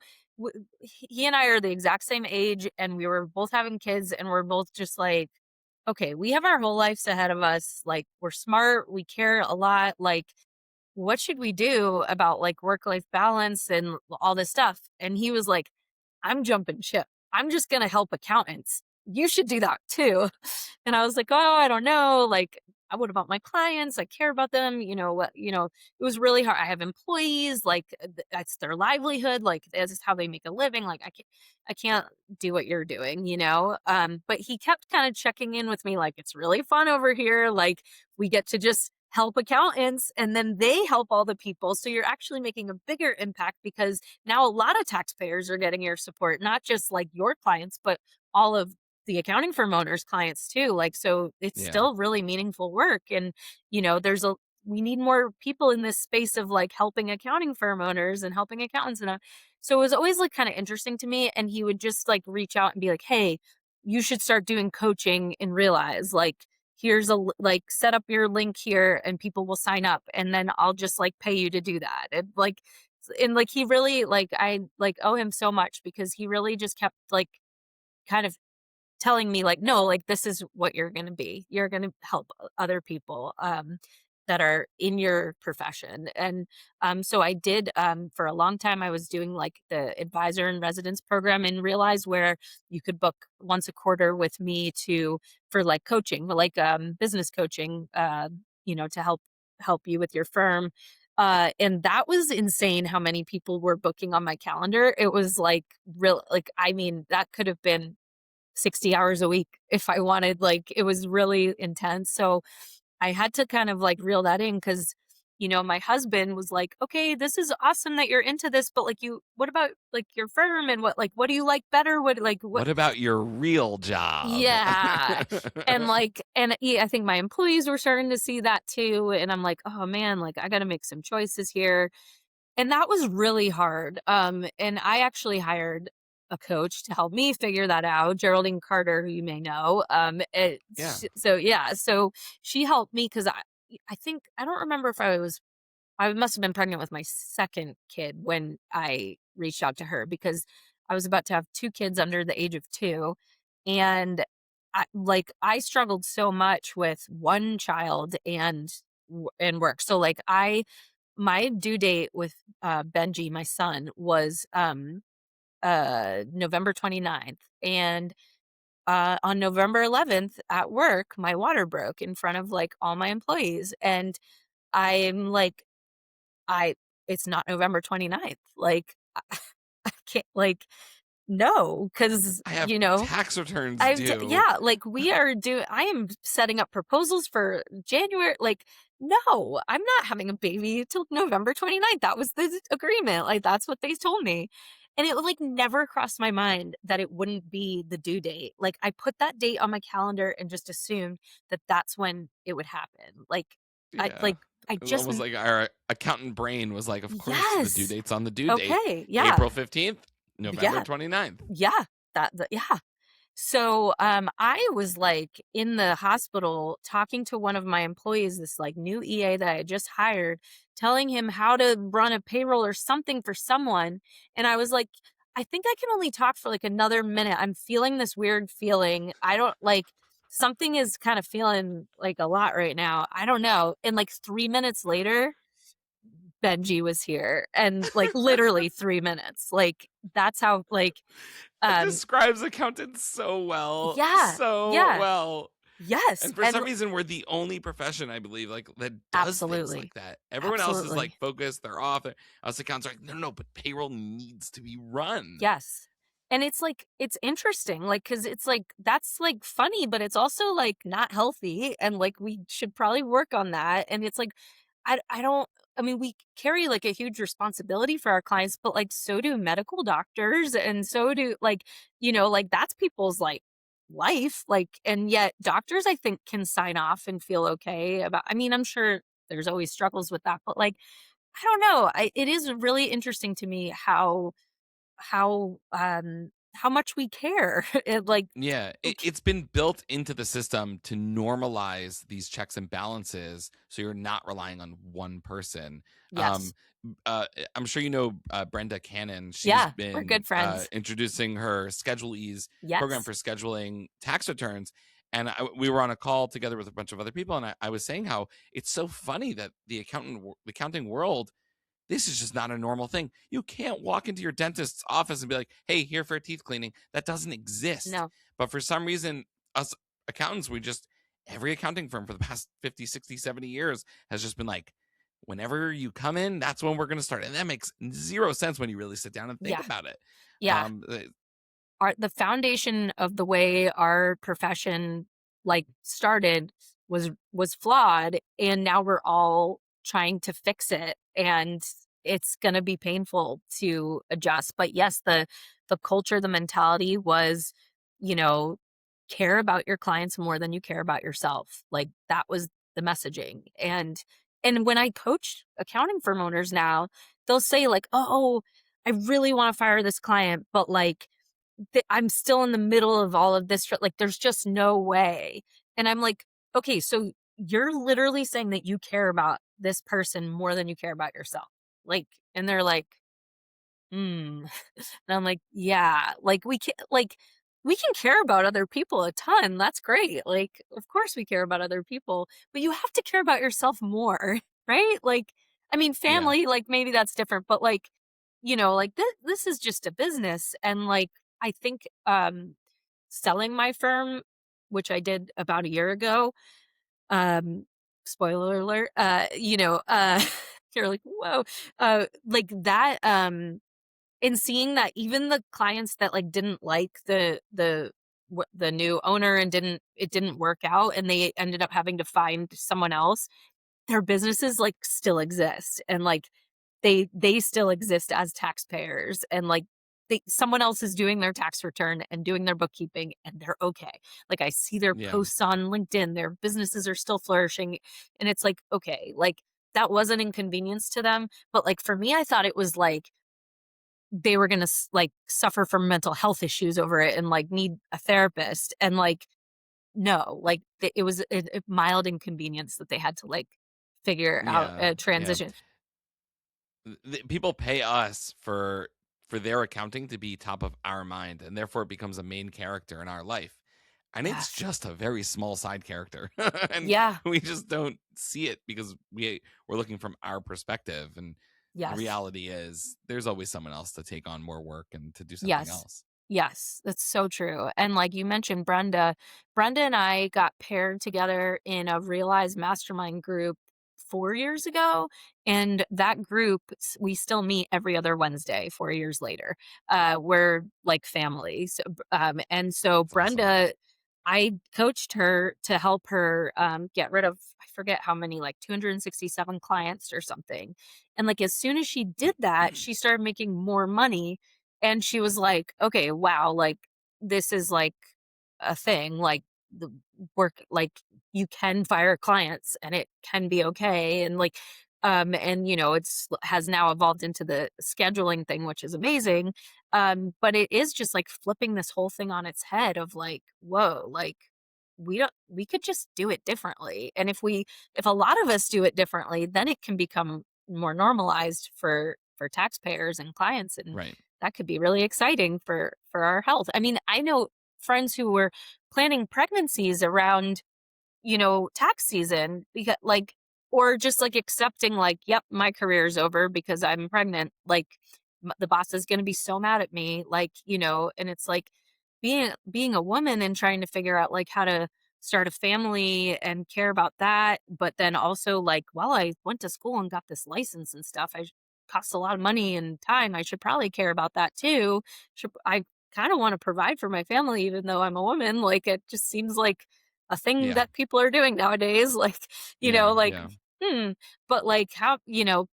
he and I are the exact same age, and we were both having kids, and we're both just like, okay, we have our whole lives ahead of us. Like, we're smart, we care a lot. Like, what should we do about like work life balance and all this stuff? And he was like, I'm jumping ship. I'm just going to help accountants. You should do that too. And I was like, oh, I don't know. Like, what about my clients? I care about them. It was really hard. I have employees, like that's their livelihood. Like this is how they make a living. Like I can't do what you're doing. But he kept kind of checking in with me, like, it's really fun over here. Like we get to just help accountants and then they help all the people. So you're actually making a bigger impact because now a lot of taxpayers are getting your support, not just like your clients, but all of the accounting firm owners' clients too. Like, so it's yeah, still really meaningful work. And, we need more people in this space of like helping accounting firm owners and helping accountants. And so it was always like kind of interesting to me. And he would just like reach out and be like, hey, you should start doing coaching and realize like, here's like set up your link here and people will sign up and then I'll just like pay you to do that. And like he really like I like owe him so much because he really just kept like kind of telling me like, "No, like this is what you're gonna be. You're gonna help other people that are in your profession." And so I did for a long time. I was doing like the advisor in residence program and realized where you could book once a quarter with me to for like coaching, like business coaching, to help. help you with your firm. And that was insane how many people were booking on my calendar. It was like real, like, I mean, that could have been 60 hours a week if I wanted. Like, it was really intense. So I had to kind of like reel that in because, my husband was like, okay, this is awesome that you're into this, but like, what about like your firm and what do you like better? What? What about your real job? Yeah. And like, and yeah, I think my employees were starting to see that too. And I'm like, oh man, like I got to make some choices here. And that was really hard. And I actually hired a coach to help me figure that out, Geraldine Carter, who you may know. Yeah. So yeah, so she helped me because I think I don't remember if I must have been pregnant with my second kid when I reached out to her because I was about to have two kids under the age of two, and I struggled so much with one child and work. So like my due date with, Benji, my son, was, November 29th, and, on November 11th at work, my water broke in front of, like, all my employees, and I'm like, "I it's not November 29th, like, I can't, like, no, because I have tax returns due. yeah, like, I am setting up proposals for January, like, no, I'm not having a baby till November 29th. That was the agreement, like, that's what they told me, and it, like, never crossed my mind that it wouldn't be the due date. Like, I put that date on my calendar and just assumed that that's when it would happen. Yeah. I It was just almost n like our accountant brain was like, of course, the due yes. date's on the due date. Okay, yeah, April 15th, November yeah, 29th. yeah, yeah. So, I was like in the hospital talking to one of my employees, this like new EA that I had just hired, telling him how to run a payroll or something for someone. And I was like, I think I can only talk for like another minute. I'm feeling this weird feeling. I don't like something is kind of feeling like a lot right now. I don't know. And like 3 minutes later, Benji was here and like literally 3 minutes. Like that's how like That um describes accountants so well, yeah, so yeah. well. Yes, And for and some reason, we're the only profession, I believe, like that does things absolutely, like that. Everyone else is like absolutely. focused, they're off. Us accountants are like, no, no, but payroll needs to be run. Yes. And it's like it's interesting, like, because it's like that's, like, funny, but it's also, like, not healthy, and, like, we should probably work on that, and it's like, I don't I mean, we carry, like, a huge responsibility for our clients, but, like, so do medical doctors, and so do, like, like, that's people's, like, life, like, and yet doctors, I think, can sign off and feel okay about I mean, I'm sure there's always struggles with that, but, like, I don't know, it is really interesting to me how much we care. It like Yeah, ok it's been built into the system to normalize these checks and balances, so you're not relying on one person. Um, yes. I'm sure you know Brenda Cannon. She's Yeah, we're been good friends. introducing her Schedule Ease program Yes. for scheduling tax returns, and we were on a call together with a bunch of other people, and I was saying how it's so funny that the accounting world, this is just not a normal thing. You can't walk into your dentist's office and be like, "Hey, here for a teeth cleaning." That doesn't exist. No. But for some reason, us accountants, every accounting firm for the past 50, 60, 70 years has just been like, whenever you come in, that's when we're going to start. And that makes zero sense when you really sit down and think Yeah. about it. Yeah. Um, uh, The foundation of the way our profession, like, started was flawed, and now we're all trying to fix it, and it's gonna be painful to adjust, but yes, the culture, the mentality was, you know, care about your clients more than you care about yourself, like, that was the messaging, and when I coach accounting firm owners now, they'll say, like, "Oh, I really wanna fire this client, but, like, I'm still in the middle of all of this, like, there's just no way." And I'm like, "Okay, so you're literally saying that you care about this person more than you care about yourself." Like, and they're like, "Hmm." And I'm like, "Yeah, like, we can care about other people a ton, that's great, like, of course we care about other people, but you have to care about yourself more, right?" Like, I mean, yeah. family, like, maybe that's different, but, like, like, this is just a business, and, like, I think, selling my firm, which I did about a year ago, um spoiler alert, you're like, "Whoa." Like that, and seeing that even the clients that, like, didn't like the new owner and didn't work out and they ended up having to find someone else, their businesses, like, still exist, and, like, they still exist as taxpayers, and, like, someone else is doing their tax return and doing their bookkeeping, and they're okay. Like, I see their Yeah. posts on LinkedIn, their businesses are still flourishing, and it's like, okay, like, that was an inconvenience to them, but, like, for me, I thought it was, like, they were gonna like, suffer from mental health issues over it and, like, need a therapist, and, like, no, like, it was a mild inconvenience that they had to, like, figure out Yeah. a Yeah. transition. People pay us for their accounting to be top of our mind, and therefore it becomes a main character in our life. And it's Yes. just a very small side character, and Yeah. we just don't see it because we're looking from our perspective. And the Yes. reality is, there's always someone else to take on more work and to do something Yes. else. Yes, that's so true, and like you mentioned Brenda, Brenda and I got paired together in a Realize mastermind group 4 years ago, and that group, we still meet every other Wednesday 4 years later. We're like family, and so It's awesome. Brenda, I coached her to help her, get rid of, I forget how many, like 267 clients or something, and, like, as soon as she did that, she started making more money, and she was like, "Okay, wow, like, this is, like, a thing, like, the work like, you can fire clients, and it can be okay," and, like, and, it's has now evolved into the scheduling thing, which is amazing, but it is just, like, flipping this whole thing on its head of, like, "Whoa, like, we could just do it differently," and if a lot of us do it differently, then it can become more normalized for taxpayers and clients, and Right. that could be really exciting for our health. I mean, I know friends who were planning pregnancies around, tax season because like or just like accepting like, yep, my career's over because I'm pregnant. Like the boss is going to be so mad at me, like, and it's like being a woman and trying to figure out like how to start a family and care about that, but then also like, well, I went to school and got this license and stuff. Costs a lot of money and time. I should probably care about that too. I kind of want to provide for my family even though I'm a woman. Like it just seems like a thing Yeah. that people are doing nowadays, like, Yeah. like, Yeah. hmm, but like how,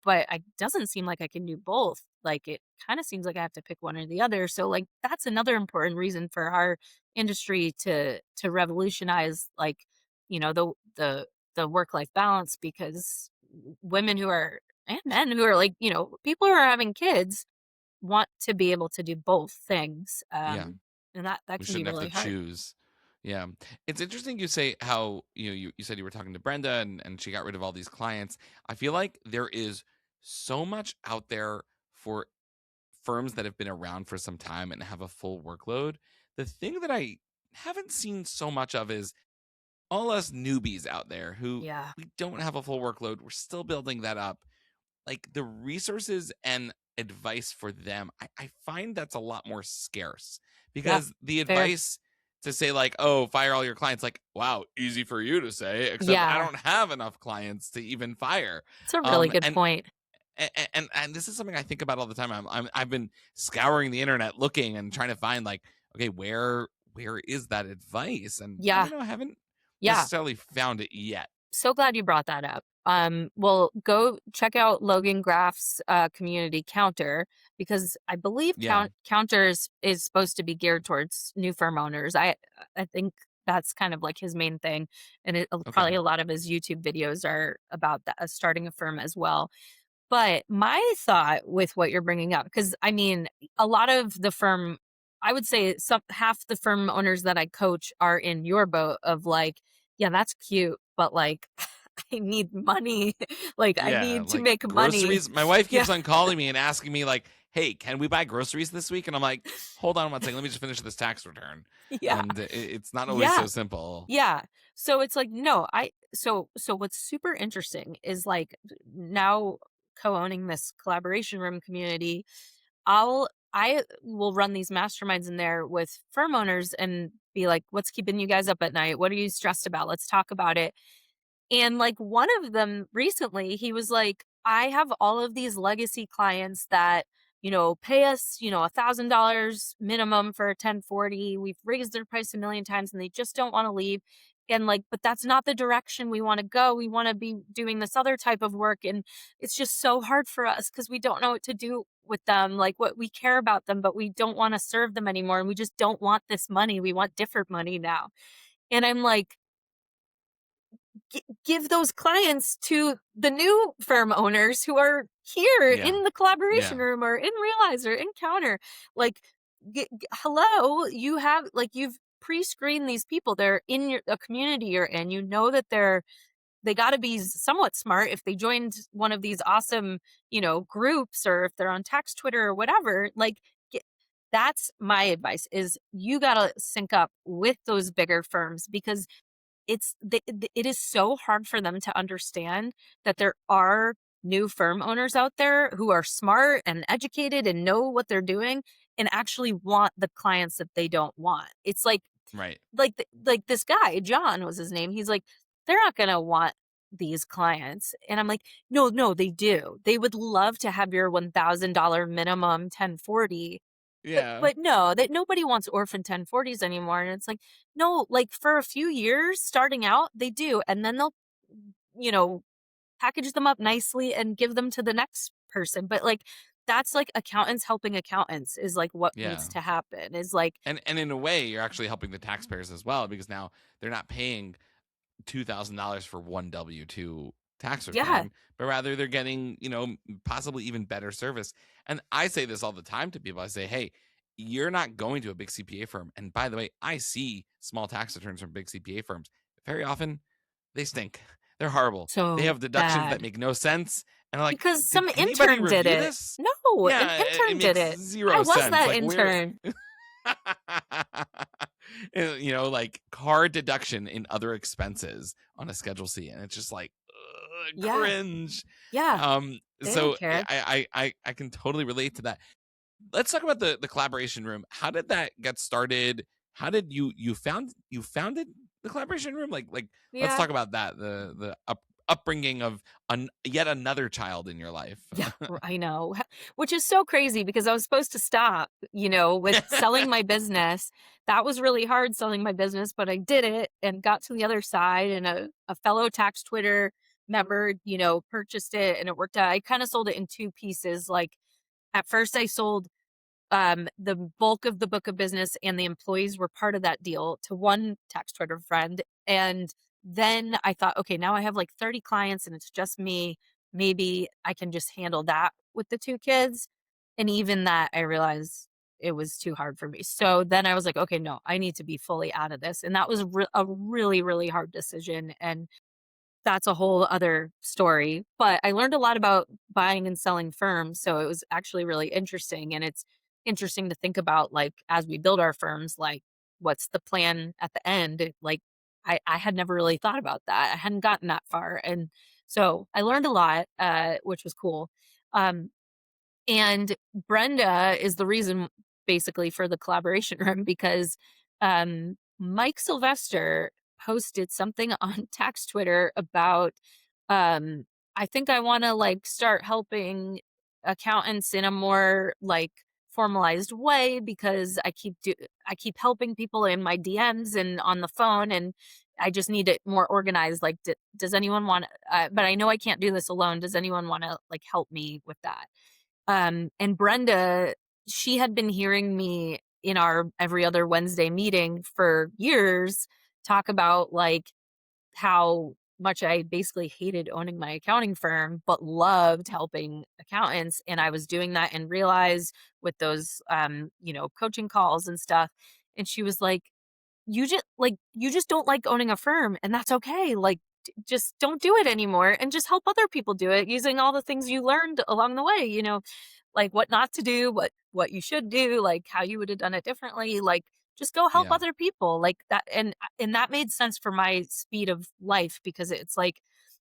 but it doesn't seem like I can do both. Like it kind of seems like I have to pick one or the other. So like that's another important reason for our industry to revolutionize like, the work life balance because women who are and men who are like, people who are having kids want to be able to do both things. Yeah. And that We can be shouldn't have to really hard. choose. Yeah. It's interesting you say how you said you were talking to Brenda and she got rid of all these clients. I feel like there is so much out there for firms that have been around for some time and have a full workload. The thing that I haven't seen so much of is all us newbies out there who Yeah. we don't have a full workload. We're still building that up. Like the resources and advice for them, I find that's a lot more scarce Yeah. because the Fair. advice to say like, oh, fire all your clients, like, wow, easy for you to say, except I Yeah. don't have enough clients to even fire. It's a really good And point. and this is something I think about all the time. I've been scouring the internet looking and trying to find like, okay, where is that advice? And I Yeah. don't know, I haven't Yeah. necessarily found it yet. So glad you brought that up. Well, go check out Logan Graff's community counter because I believe Yeah. counters is supposed to be geared towards new firm owners. I think that's kind of like his main thing, and Okay. probably a lot of his YouTube videos are about that, starting a firm as well. But my thought with what you're bringing up, because I mean, a lot of the firm, I would say some half the firm owners that I coach are in your boat of like, yeah, that's cute, but like, I need money. Like, I Yeah, need to like make money. groceries. My wife Yeah. keeps on calling me and asking me, like, "Hey, can we buy groceries this week?" And I'm like, "Hold on one second. Let me just finish this tax return." Yeah. And it's not always Yeah. so simple. Yeah. So it's like, no, so what's super interesting is like now co-owning this collaboration room community, I will run these masterminds in there with firm owners and be like, what's keeping you guys up at night? What are you stressed about? Let's talk about it. And like one of them recently, he was like, I have all of these legacy clients that, pay us, $1,000 minimum for a 1040. We've raised their price a million times and they just don't want to leave. And like, but that's not the direction we want to go. We want to be doing this other type of work. And it's just so hard for us because we don't know what to do with them. Like, what we care about them, but we don't want to serve them anymore. And we just don't want this money. We want different money now. And I'm like, give those clients to the new firm owners who are here Yeah. in the collaboration Yeah. room or in Realize or in Counter. Like, hello, you've pre-screened these people. They're in a community you're in. You know that they got to be somewhat smart if they joined one of these awesome, groups, or if they're on tax Twitter or whatever. Like, that's my advice: is you got to sync up with those bigger firms, because it is so hard for them to understand that there are new firm owners out there who are smart and educated and know what they're doing and actually want the clients that they don't want. It's Right. like this guy, John was his name. He's like, they're not going to want these clients. And I'm like, no, no, they do. They would love to have your $1,000 minimum 1040. But Yeah. but no, that nobody wants orphan 1040s anymore, and it's like, no, like, for a few years starting out, they do, and then they'll, you know, package them up nicely and give them to the next person, but, like, that's, like, accountants helping accountants is, like, what Yeah. needs to happen, is, like, And in a way, you're actually helping the taxpayers as well, because now they're not paying $2,000 for one W-2 tax yeah, return, but rather they're getting, possibly even better service. And I say this all the time to people. I say, hey, you're not going to a big CPA firm. And by the way, I see small tax returns from big CPA firms. Very often, they stink. They're horrible. They so have deductions that bad. make no sense. And I'm like, Because did some anybody intern did review it. this? No, an Yeah, it intern did makes it. I zero was sense. that Like, where intern. and, like card deduction in other expenses on a Schedule C, and it's just like, ugh, Yeah, cringe. yeah, they don't So care. I can totally relate to that. Let's talk about the collaboration room. How did that get started? How did you founded the collaboration room? Like let's Yeah. talk about that. The upbringing of yet another child in your life. Yeah, I know. Which is so crazy because I was supposed to stop, with selling my business. That was really hard, selling my business, but I did it and got to the other side, and a fellow tax Twitter member, purchased it, and it worked out. I kind of sold it in two pieces. Like, at first I sold the bulk of the book of business, and the employees were part of that deal, to one tax Twitter friend. And then I thought, okay, now I have like 30 clients and it's just me. Maybe I can just handle that with the two kids. And even that, I realized it was too hard for me. So then I was like, okay, no, I need to be fully out of this. And that was a really, really hard decision. And that's a whole other story, but I learned a lot about buying and selling firms, so it was actually really interesting, and it's interesting to think about, like, as we build our firms, like, what's the plan at the end? Like, I had never really thought about that. I hadn't gotten that far, and so I learned a lot, which was cool. Um, and Brenda is the reason, basically, for the collaboration room, because Mike Sylvester posted something on tax Twitter about, I think I want to like start helping accountants in a more like formalized way, because I keep helping people in my DMs and on the phone, and I just need it more organized. Like, does anyone want, but I know I can't do this alone. Does anyone want to like help me with that? And Brenda, she had been hearing me in our every other Wednesday meeting for years talk about like how much I basically hated owning my accounting firm, but loved helping accountants. And I was doing that and realized with those, coaching calls and stuff. And she was like, you just don't like owning a firm, and that's okay. Like, just don't do it anymore and just help other people do it using all the things you learned along the way, like what not to do, what you should do, like how you would have done it differently, like just go help Yeah. other people like that. And that made sense for my speed of life, because it's like,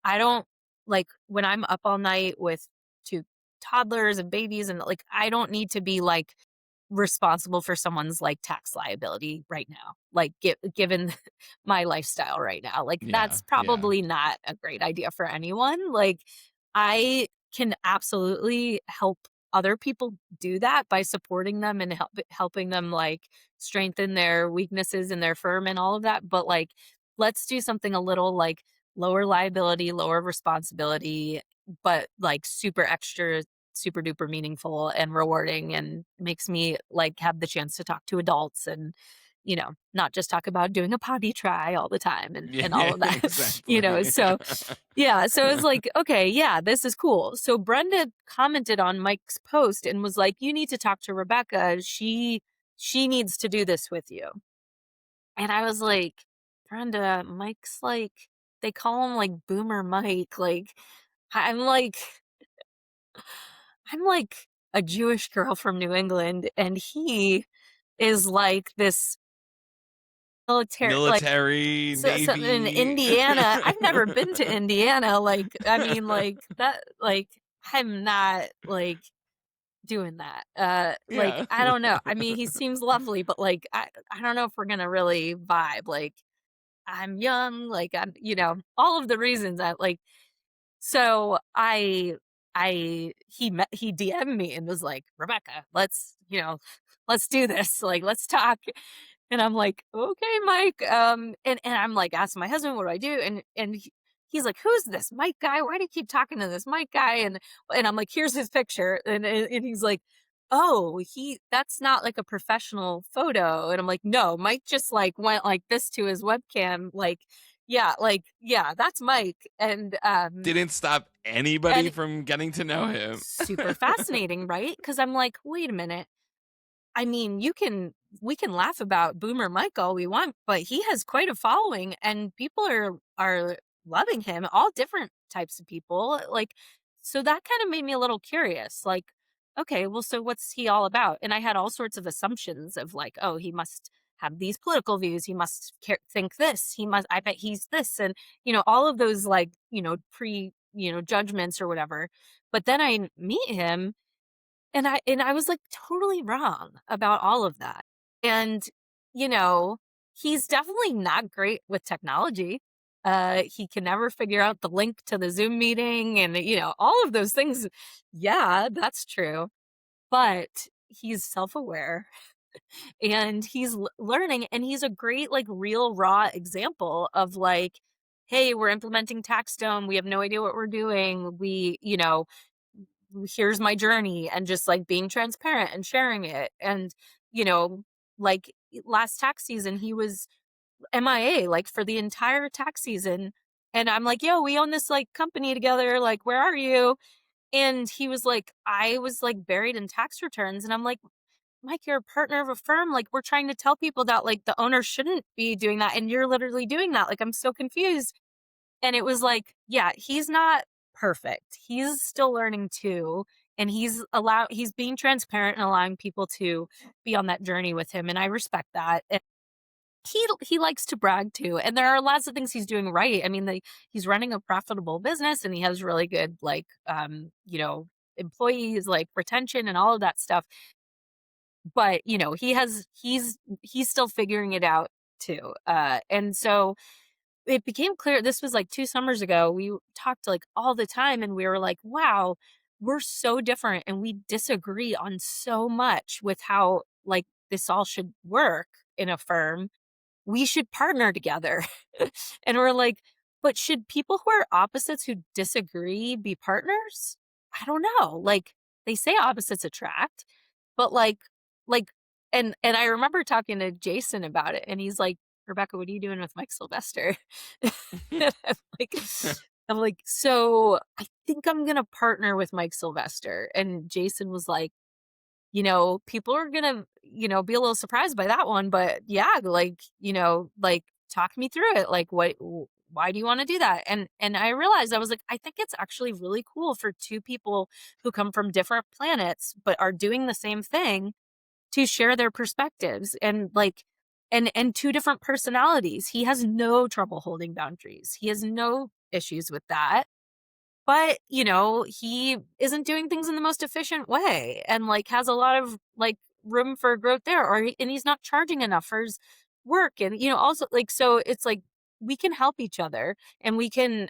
I don't like when I'm up all night with two toddlers and babies, and like I don't need to be like responsible for someone's, like, tax liability right now, like, given my lifestyle right now, like, Yeah, that's yeah. probably not a great idea for anyone, like, I can absolutely help other people do that by supporting them and helping them, like, strengthen their weaknesses in their firm and all of that, but, like, let's do something a little, like, lower liability, lower responsibility, but, like, super extra super duper meaningful and rewarding and makes me like have the chance to talk to adults and not just talk about doing a potty try all the time Yeah, and all yeah, of that. exactly. So yeah, so it's like, okay, yeah, this is cool. So Brenda commented on Mike's post and was like, you need to talk to Rebecca, she needs to do this with you. And I was like, Brenda, Mike's like, they call him like boomer Mike, like i'm like I'm like a Jewish girl from New England, and he is like this military, like, Military, so in Navy. Indiana. I've never been to Indiana. Like, I mean, like that. Like, I'm not like doing that. Like, Yeah. I don't know. I mean, he seems lovely, but like, I don't know if we're gonna really vibe. Like, I'm young. Like, all of the reasons that like so he DM'd me and was like, "Rebecca, let's do this. Like, let's talk." And I'm like, "Okay, Mike." And I'm like asking my husband, "What do I do?" He's like, "Who's this Mike guy? Why do you keep talking to this Mike guy?" And I'm like, "Here's his picture." And he's like, "Oh, that's not like a professional photo." And I'm like, "No, Mike just like went like this to his webcam, like, yeah, that's Mike." Didn't stop anybody And from getting to know him. super fascinating, right? Because I'm like, wait a minute. I mean, we can laugh about Boomer Mike all we want, but he has quite a following, and people are loving him. All different types of people, like, so that kind of made me a little curious. Like, okay, well, so what's he all about? And I had all sorts of assumptions of like, oh, he must have these political views. He must think this. He must. I bet he's this, and all of those like pre judgments or whatever. But then I meet him and I was, like, totally wrong about all of that. And, you know, he's definitely not great with technology. He can never figure out the link to the Zoom meeting and, all of those things. Yeah, that's true. But he's self-aware and he's learning, and he's a great, like, real raw example of, like, "Hey, we're implementing TaxStone. We have no idea what we're doing. Here's my journey," and just like being transparent and sharing it. And, you know, like last tax season, he was MIA like for the entire tax season. And I'm like, yo, we own this like company together. Like, where are you? And he was like, I was like buried in tax returns. And I'm like, Mike, you're a partner of a firm. Like, we're trying to tell people that like the owner shouldn't be doing that. And you're literally doing that. Like, I'm so confused. And it was like, yeah, he's not perfect. He's still learning too. And he's being transparent and allowing people to be on that journey with him. And I respect that. And he likes to brag too. And there are lots of things he's doing right. I mean, he's running a profitable business and he has really good like employees like retention and all of that stuff. But he's still figuring it out too. And so it became clear this was like 2 summers ago. We talked like all the time and we were like, "Wow, we're so different and we disagree on so much with how like this all should work in a firm. We should partner together." And we're like, "But should people who are opposites who disagree be partners? I don't know." Like they say opposites attract, but like and I remember talking to Jason about it and he's like, "Rebecca, what are you doing with Mike Sylvester?" And like I'm like, "So, I think I'm gonna partner with Mike Sylvester." And Jason was like, "People are gonna, be a little surprised by that one, but yeah, like, like talk me through it. Like, why do you want to do that?" And I realized I was like, I think it's actually really cool for two people who come from different planets but are doing the same thing to share their perspectives and like and two different personalities. He has no trouble holding boundaries. He has no issues with that. But, he isn't doing things in the most efficient way and like has a lot of like room for growth there, or and he's not charging enough for his work. And, also like, so it's like we can help each other, and we can,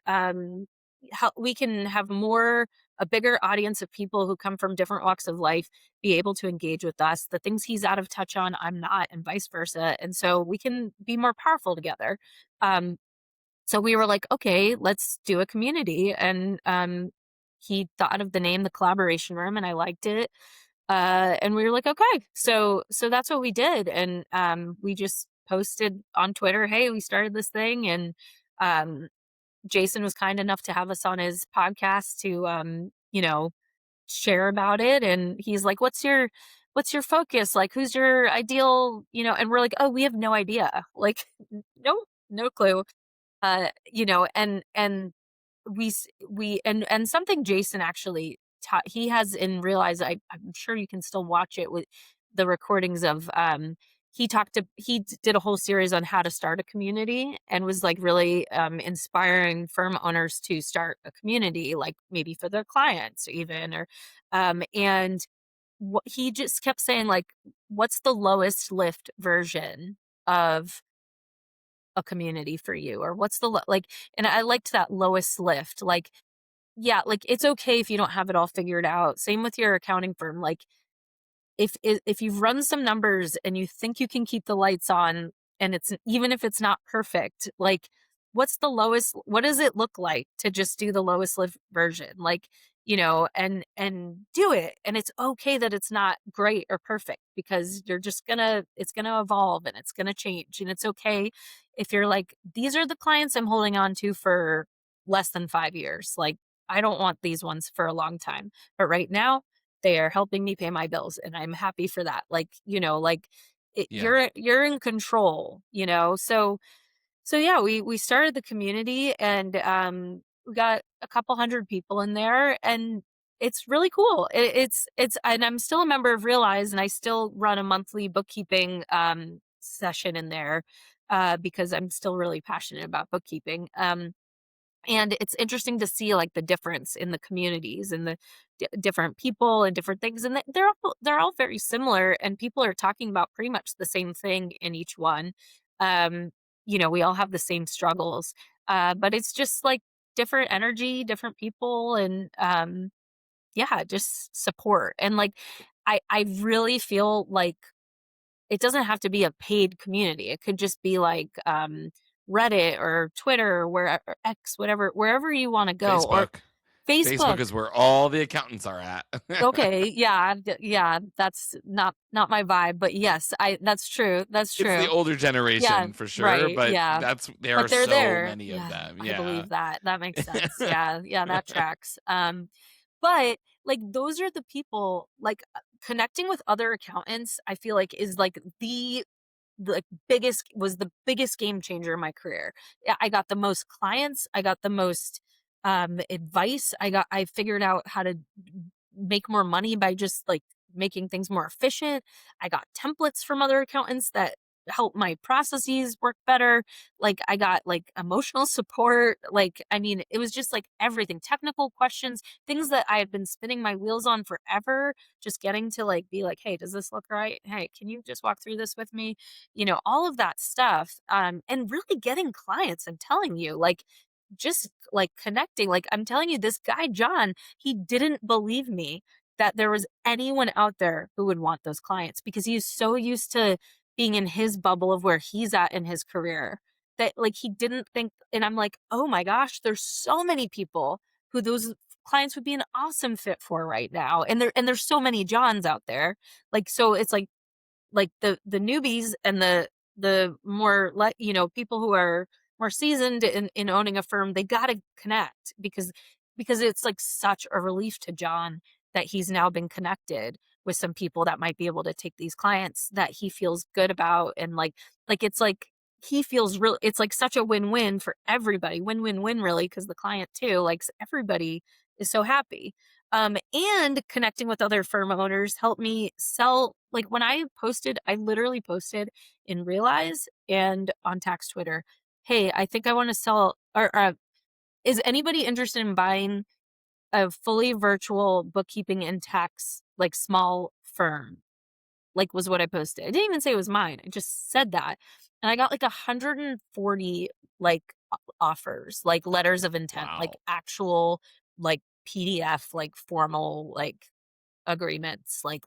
help, we can have a bigger audience of people who come from different walks of life be able to engage with us. The things he's out of touch on, I'm not, and vice versa. And so we can be more powerful together. Um, so we were like, okay, let's do a community. And he thought of the name, the collaboration room, and I liked it. And we were like, okay, so that's what we did. And we just posted on Twitter, hey, we started this thing. And um, Jason was kind enough to have us on his podcast to share about it. And he's like, what's your focus? Like, who's your ideal, and we're like, oh, we have no idea. Like, no clue. And and something Jason actually taught, he has in Realize, I'm sure you can still watch it with the recordings of, did a whole series on how to start a community, and was like really inspiring firm owners to start a community, like maybe for their clients even, or and what he just kept saying, like, what's the lowest lift version of a community for you, or what's the like, and I liked that lowest lift. Like, yeah, like, it's okay if you don't have it all figured out. Same with your accounting firm. Like, if you've run some numbers and you think you can keep the lights on, and it's, even if it's not perfect, like, what does it look like to just do the lowest lift version? Like, and do it. And it's okay that it's not great or perfect, because it's gonna evolve and it's gonna change. And it's okay if you're like, these are the clients I'm holding on to for less than 5 years. Like, I don't want these ones for a long time. But right now, they are helping me pay my bills, and I'm happy for that. Like, like, Yeah. you're in control, so yeah, we started the community, and we got a couple hundred people in there, and it's really cool. It's and I'm still a member of Realize, and I still run a monthly bookkeeping session in there, because I'm still really passionate about bookkeeping. And it's interesting to see, like, the difference in the communities, and the different people and different things, and they're all very similar, and people are talking about pretty much the same thing in each one. um we all have the same struggles, but it's just like different energy, different people, and yeah, just support. And like, I really feel like it doesn't have to be a paid community. It could just be like, Reddit or Twitter, or X, whatever, wherever you want to go, or Facebook. Facebook Facebook. is where all the accountants are at. Okay, yeah, yeah, that's not my vibe, but yes, that's true. That's It's the true. older Yeah, generation for sure, right. but Yeah. there are But they're so there. many of Yeah, them. I Yeah. believe that. That makes sense. Yeah, yeah, that tracks. But like, those are the people, like, connecting with other accountants, I feel like, is like the biggest game changer in my career. Yeah, I got the most clients, I got the most advice. I figured out how to make more money by just like making things more efficient. I got templates from other accountants that help my processes work better. Like, I got like emotional support. Like, I mean, it was just like everything, technical questions, things that I had been spinning my wheels on forever, just getting to like be like, hey, does this look right? Hey, can you just walk through this with me? All of that stuff. And really getting clients, I'm telling you, like, just like connecting. Like, I'm telling you, this guy John, he didn't believe me that there was anyone out there who would want those clients, because he's so used to being in his bubble of where he's at in his career, that like he didn't think. And I'm like, oh my gosh, there's so many people who those clients would be an awesome fit for right now. And there's so many Johns out there. Like, so it's like the newbies, and the more, like, people who are more seasoned in owning a firm, they got to connect, because it's like such a relief to John that he's now been connected with some people that might be able to take these clients that he feels good about. And like it's like he feels real, it's like such a win-win for everybody, win-win-win, really, because the client too, like, everybody is so happy. And connecting with other firm owners helped me sell. Like, when I literally posted in Realize and on Tax Twitter, hey, I think I want to sell, or is anybody interested in buying a fully virtual bookkeeping and tax, like, small firm? like, was what I posted. I didn't even say it was mine. I just said that. And I got like 140 like offers, like letters of intent, like Wow. actual like PDF, like formal like agreements, like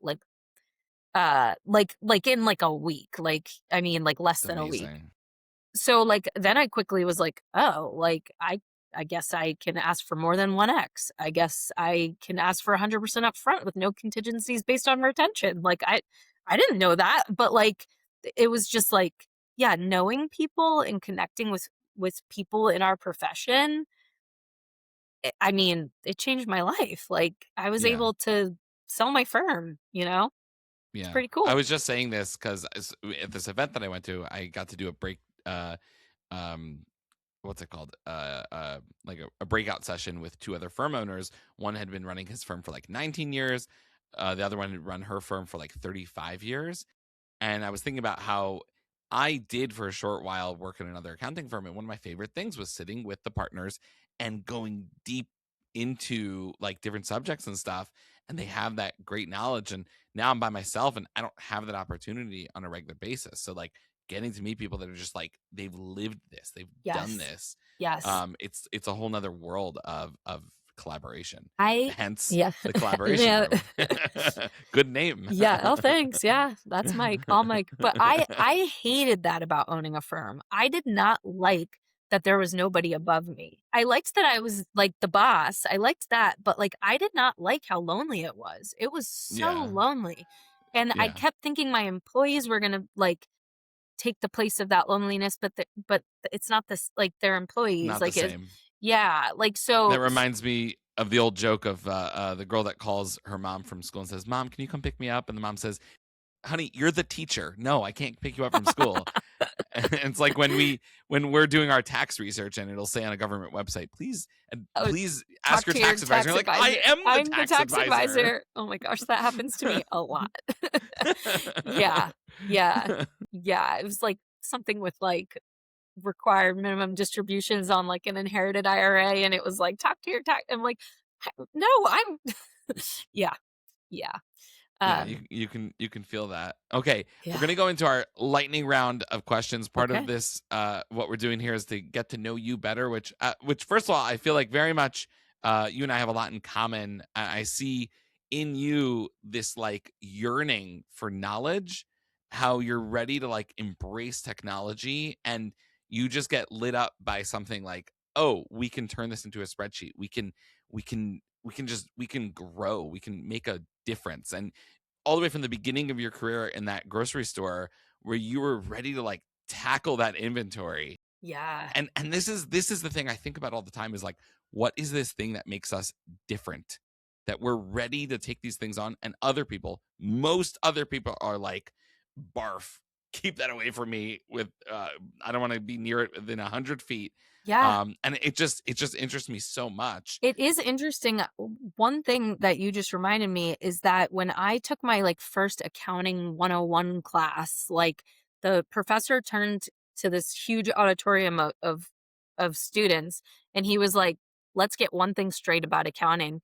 in like a week. Like I mean like less It's than a week. amazing. So, like, then I quickly was like, "Oh, like, I guess I can ask for more than 1x. I guess I can ask for 100% upfront with no contingencies based on retention." Like, I didn't know that, but, like, it was just, like, yeah, knowing people and connecting with people in our profession, I mean, it changed my life. Like, I was Yeah. able to sell my firm, you know? It's Yeah. pretty I cool. was just saying this because at this event that I went to, I got to do a um, what's it called? Like a breakout session with two other firm owners. One had been running his firm for like 19 years. The other one had run her firm for like 35 years. And I was thinking about how I did for a short while work in another accounting firm. And one of my favorite things was sitting with the partners and going deep into like different subjects and stuff. And they have that great knowledge. And now I'm by myself and I don't have that opportunity on a regular basis. So like getting to meet people that are just like they've lived this, they've done Yes. this. Yes. It's a whole nother world of collaboration. I Hence yeah. the collaboration Yeah. room. Good name. Yeah, oh, thanks, yeah, that's Mike, all Mike, but I hated that about owning a firm. I did not like that there was nobody above me. I liked that I was, like, the boss, I liked that, but, like, I did not like how lonely it was. It was so Yeah. lonely, and I Yeah. kept thinking my employees were gonna, like, take the place of that loneliness, but it's not this like, they're employees, Not the like, it's same. yeah, like, That so reminds me of the old joke of, the girl that calls her mom from school and says, "Mom, can you come pick me up?" And the mom says, "Honey, you're the teacher. No, I can't pick you up from school." And it's like when we're doing our tax research and it'll say on a government website, oh, please ask talk your to your tax advisor. tax You're like, "I advisor. am the I'm the tax tax advisor." advisor. Oh my gosh, that happens to me a lot. Yeah, yeah, yeah. It was like something with like required minimum distributions on like an inherited IRA, and it was like, talk to your tax. I'm like, no, I'm, yeah, yeah, Yeah, um, you can feel that. Okay, we're yeah. gonna go into our lightning round of questions. Part of Okay. this, what we're doing here is to get to know you better. Which first of all, I feel like very much, you and I have a lot in common. I see in you this like yearning for knowledge, how you're ready to like embrace technology, and you just get lit up by something like, oh, we can turn this into a spreadsheet. We can grow. We can make a difference. And all the way from the beginning of your career in that grocery store where you were ready to like tackle that inventory. Yeah, And this is the thing I think about all the time is like, what is this thing that makes us different? That we're ready to take these things on, and most other people are like, barf, keep that away from me. With I don't want to be near it within 100 feet. yeah. And it just interests me so much. It is interesting. One thing that you just reminded me is that when I took my like first accounting 101 class, like the professor turned to this huge auditorium of students and he was like, "Let's get one thing straight about accounting.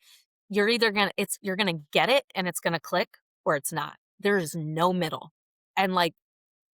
You're going to get it and it's going to click or it's not. There is no middle." And like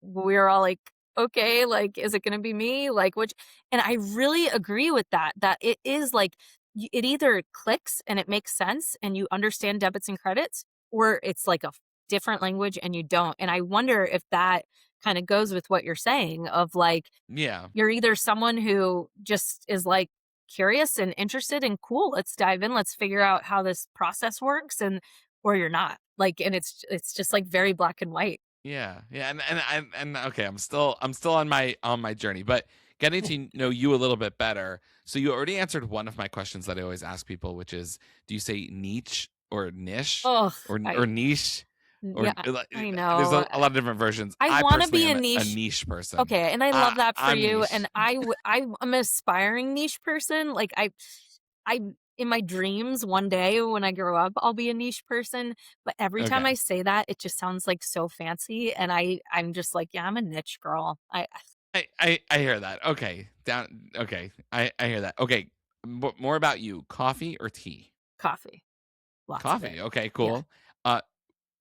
we're all like, "Okay, like, is it gonna be me?" Like, which and I really agree with that, that it is like, it either clicks and it makes sense and you understand debits and credits, or it's like a different language and you don't. And I wonder if that kind of goes with what you're saying of like, Yeah. you're either someone who just is like curious and interested and cool, let's dive in, let's figure out how this process works, and or you're not. Like, and it's just like very black and white. Yeah, yeah, and okay, I'm still on my journey, but getting Yeah. to know you a little bit better. So you already answered one of my questions that I always ask people, which is, do you say niche or niche Oh, or niche or yeah, I there's know. a lot of different versions. I I wanna personally be a am a niche. niche person. Okay, and I love that for I'm you, niche. and I'm an aspiring niche person, like, I in my dreams, one day when I grow up, I'll be a niche person, but every time I Okay, say that, it just sounds, like, so fancy, and I'm just like, "Yeah, I'm a niche girl." I hear that. Okay, down. Okay, I hear that. Okay, more about you. Coffee or tea? Coffee, lots of it. Coffee. Okay, Yeah. cool. Uh,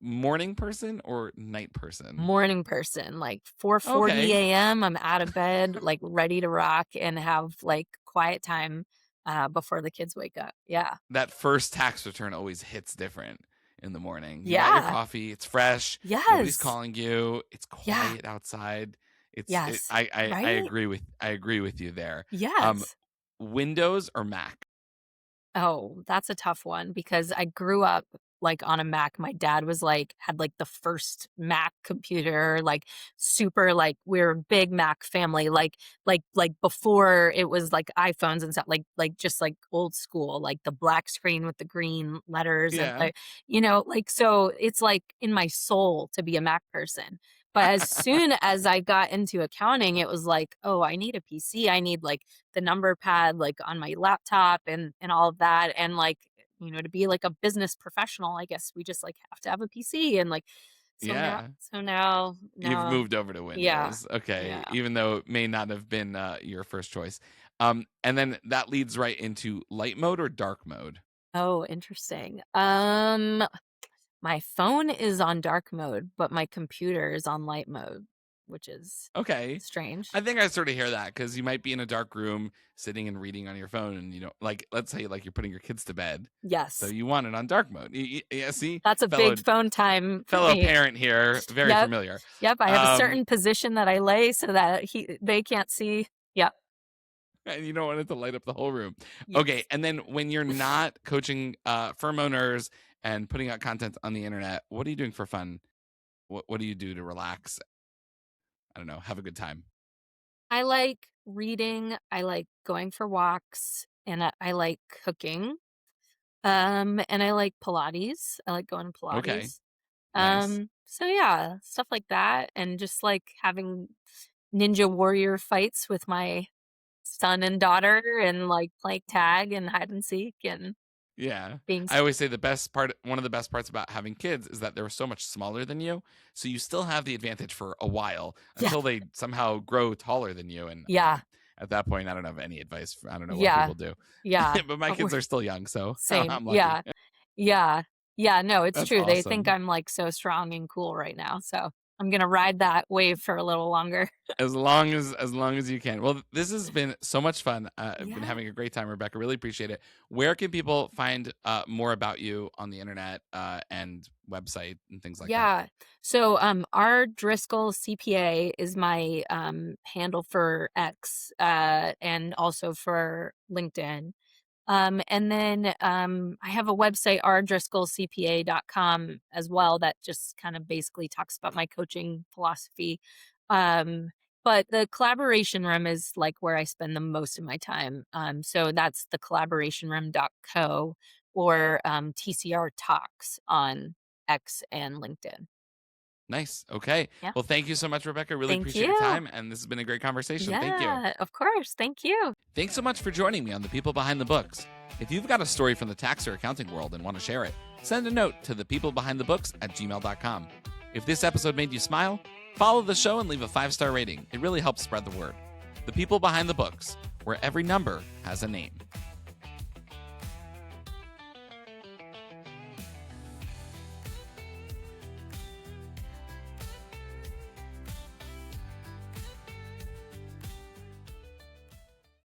morning person or night person? Morning person, like 4:40 Okay. AM, I'm out of bed, like, ready to rock and have, like, quiet time, before the kids wake up. Yeah. That first tax return always hits different in the morning. You got your Yeah. coffee, it's fresh, nobody's Yes. calling you, it's Yeah. quiet outside. Yes. I Right? agree with you there. Um, Yes. Windows or Mac? Oh, that's a tough one because I grew up like on a Mac. My dad was like had like the first Mac computer, like super like we're a big Mac family, like before it was like iPhones and stuff, like just like old school, like the black screen with the green letters and Yeah. like so it's like in my soul to be a Mac person. But as soon as I got into accounting, it was like, oh, I need a PC. I need like the number pad like on my laptop and all of that and like to be like a business professional I guess we just like have to have a PC and like so now Yeah. so now You've now moved over to yeah Windows. Okay. yeah Even though it may not have been your first choice. And then that leads right into light mode or dark mode. oh interesting my phone is on dark mode but my computer is on light mode which is Okay. strange I think I sort of hear that because you might be in a dark room sitting and reading on your phone, and you know, like let's say like you're putting your kids to bed, so yes you want it on dark mode. Yeah, see, that's a fellow big phone time for fellow me. parent here, very Yep. familiar. Yep, I have a Um, certain position that I lay so that they can't see. Yep. and you don't want it to light up the whole room. Okay, Yes. and then when you're not coaching firm owners and putting out content on the internet, what are you doing for fun? What do you do to relax? I don't know, have a good time. I like reading, I like going for walks, and I like cooking. And I like Pilates. I like going to Okay, Pilates. nice. So yeah, stuff like that and just like having ninja warrior fights with my son and daughter and like playing tag and hide and seek and Yeah. being I always say the best part one of the best parts about having kids is that they're so much smaller than you, so you still have the advantage for a while yeah, until they somehow grow taller than you, and, yeah, at that point, I don't have any advice I don't know what yeah, people do. yeah. But my We're kids are still young, so same. I'm lucky. Yeah. Yeah. Yeah, no, it's That's true. They think awesome. I'm, like, so strong and cool right now, so I'm gonna ride that wave for a little longer. As long as you can. Well, this has been so much fun. I've been Yeah. having a great time, Rebecca. Really appreciate it. Where can people find more about you on the internet and website and things like that? Yeah. So, our Driscoll CPA is my, handle for X, and also for LinkedIn. And then I have a website, rdriscollcpa.com as well, that just kind of basically talks about my coaching philosophy. Um, but the collaboration room is like where I spend the most of my time. So that's the collaborationroom.co or TCR Talks on X and LinkedIn. Nice. Okay. Yeah. Well, thank you so much, Rebecca. Really Thank appreciate your you. time. And this has been a great conversation. Thank you. Yeah, of course. Thank you. Thanks so much for joining me on The People Behind the Books. If you've got a story from the tax or accounting world and want to share it, send a note to thepeoplebehindthebooks@gmail.com. If this episode made you smile, follow the show and leave a 5-star rating. It really helps spread the word. The People Behind the Books, where every number has a name.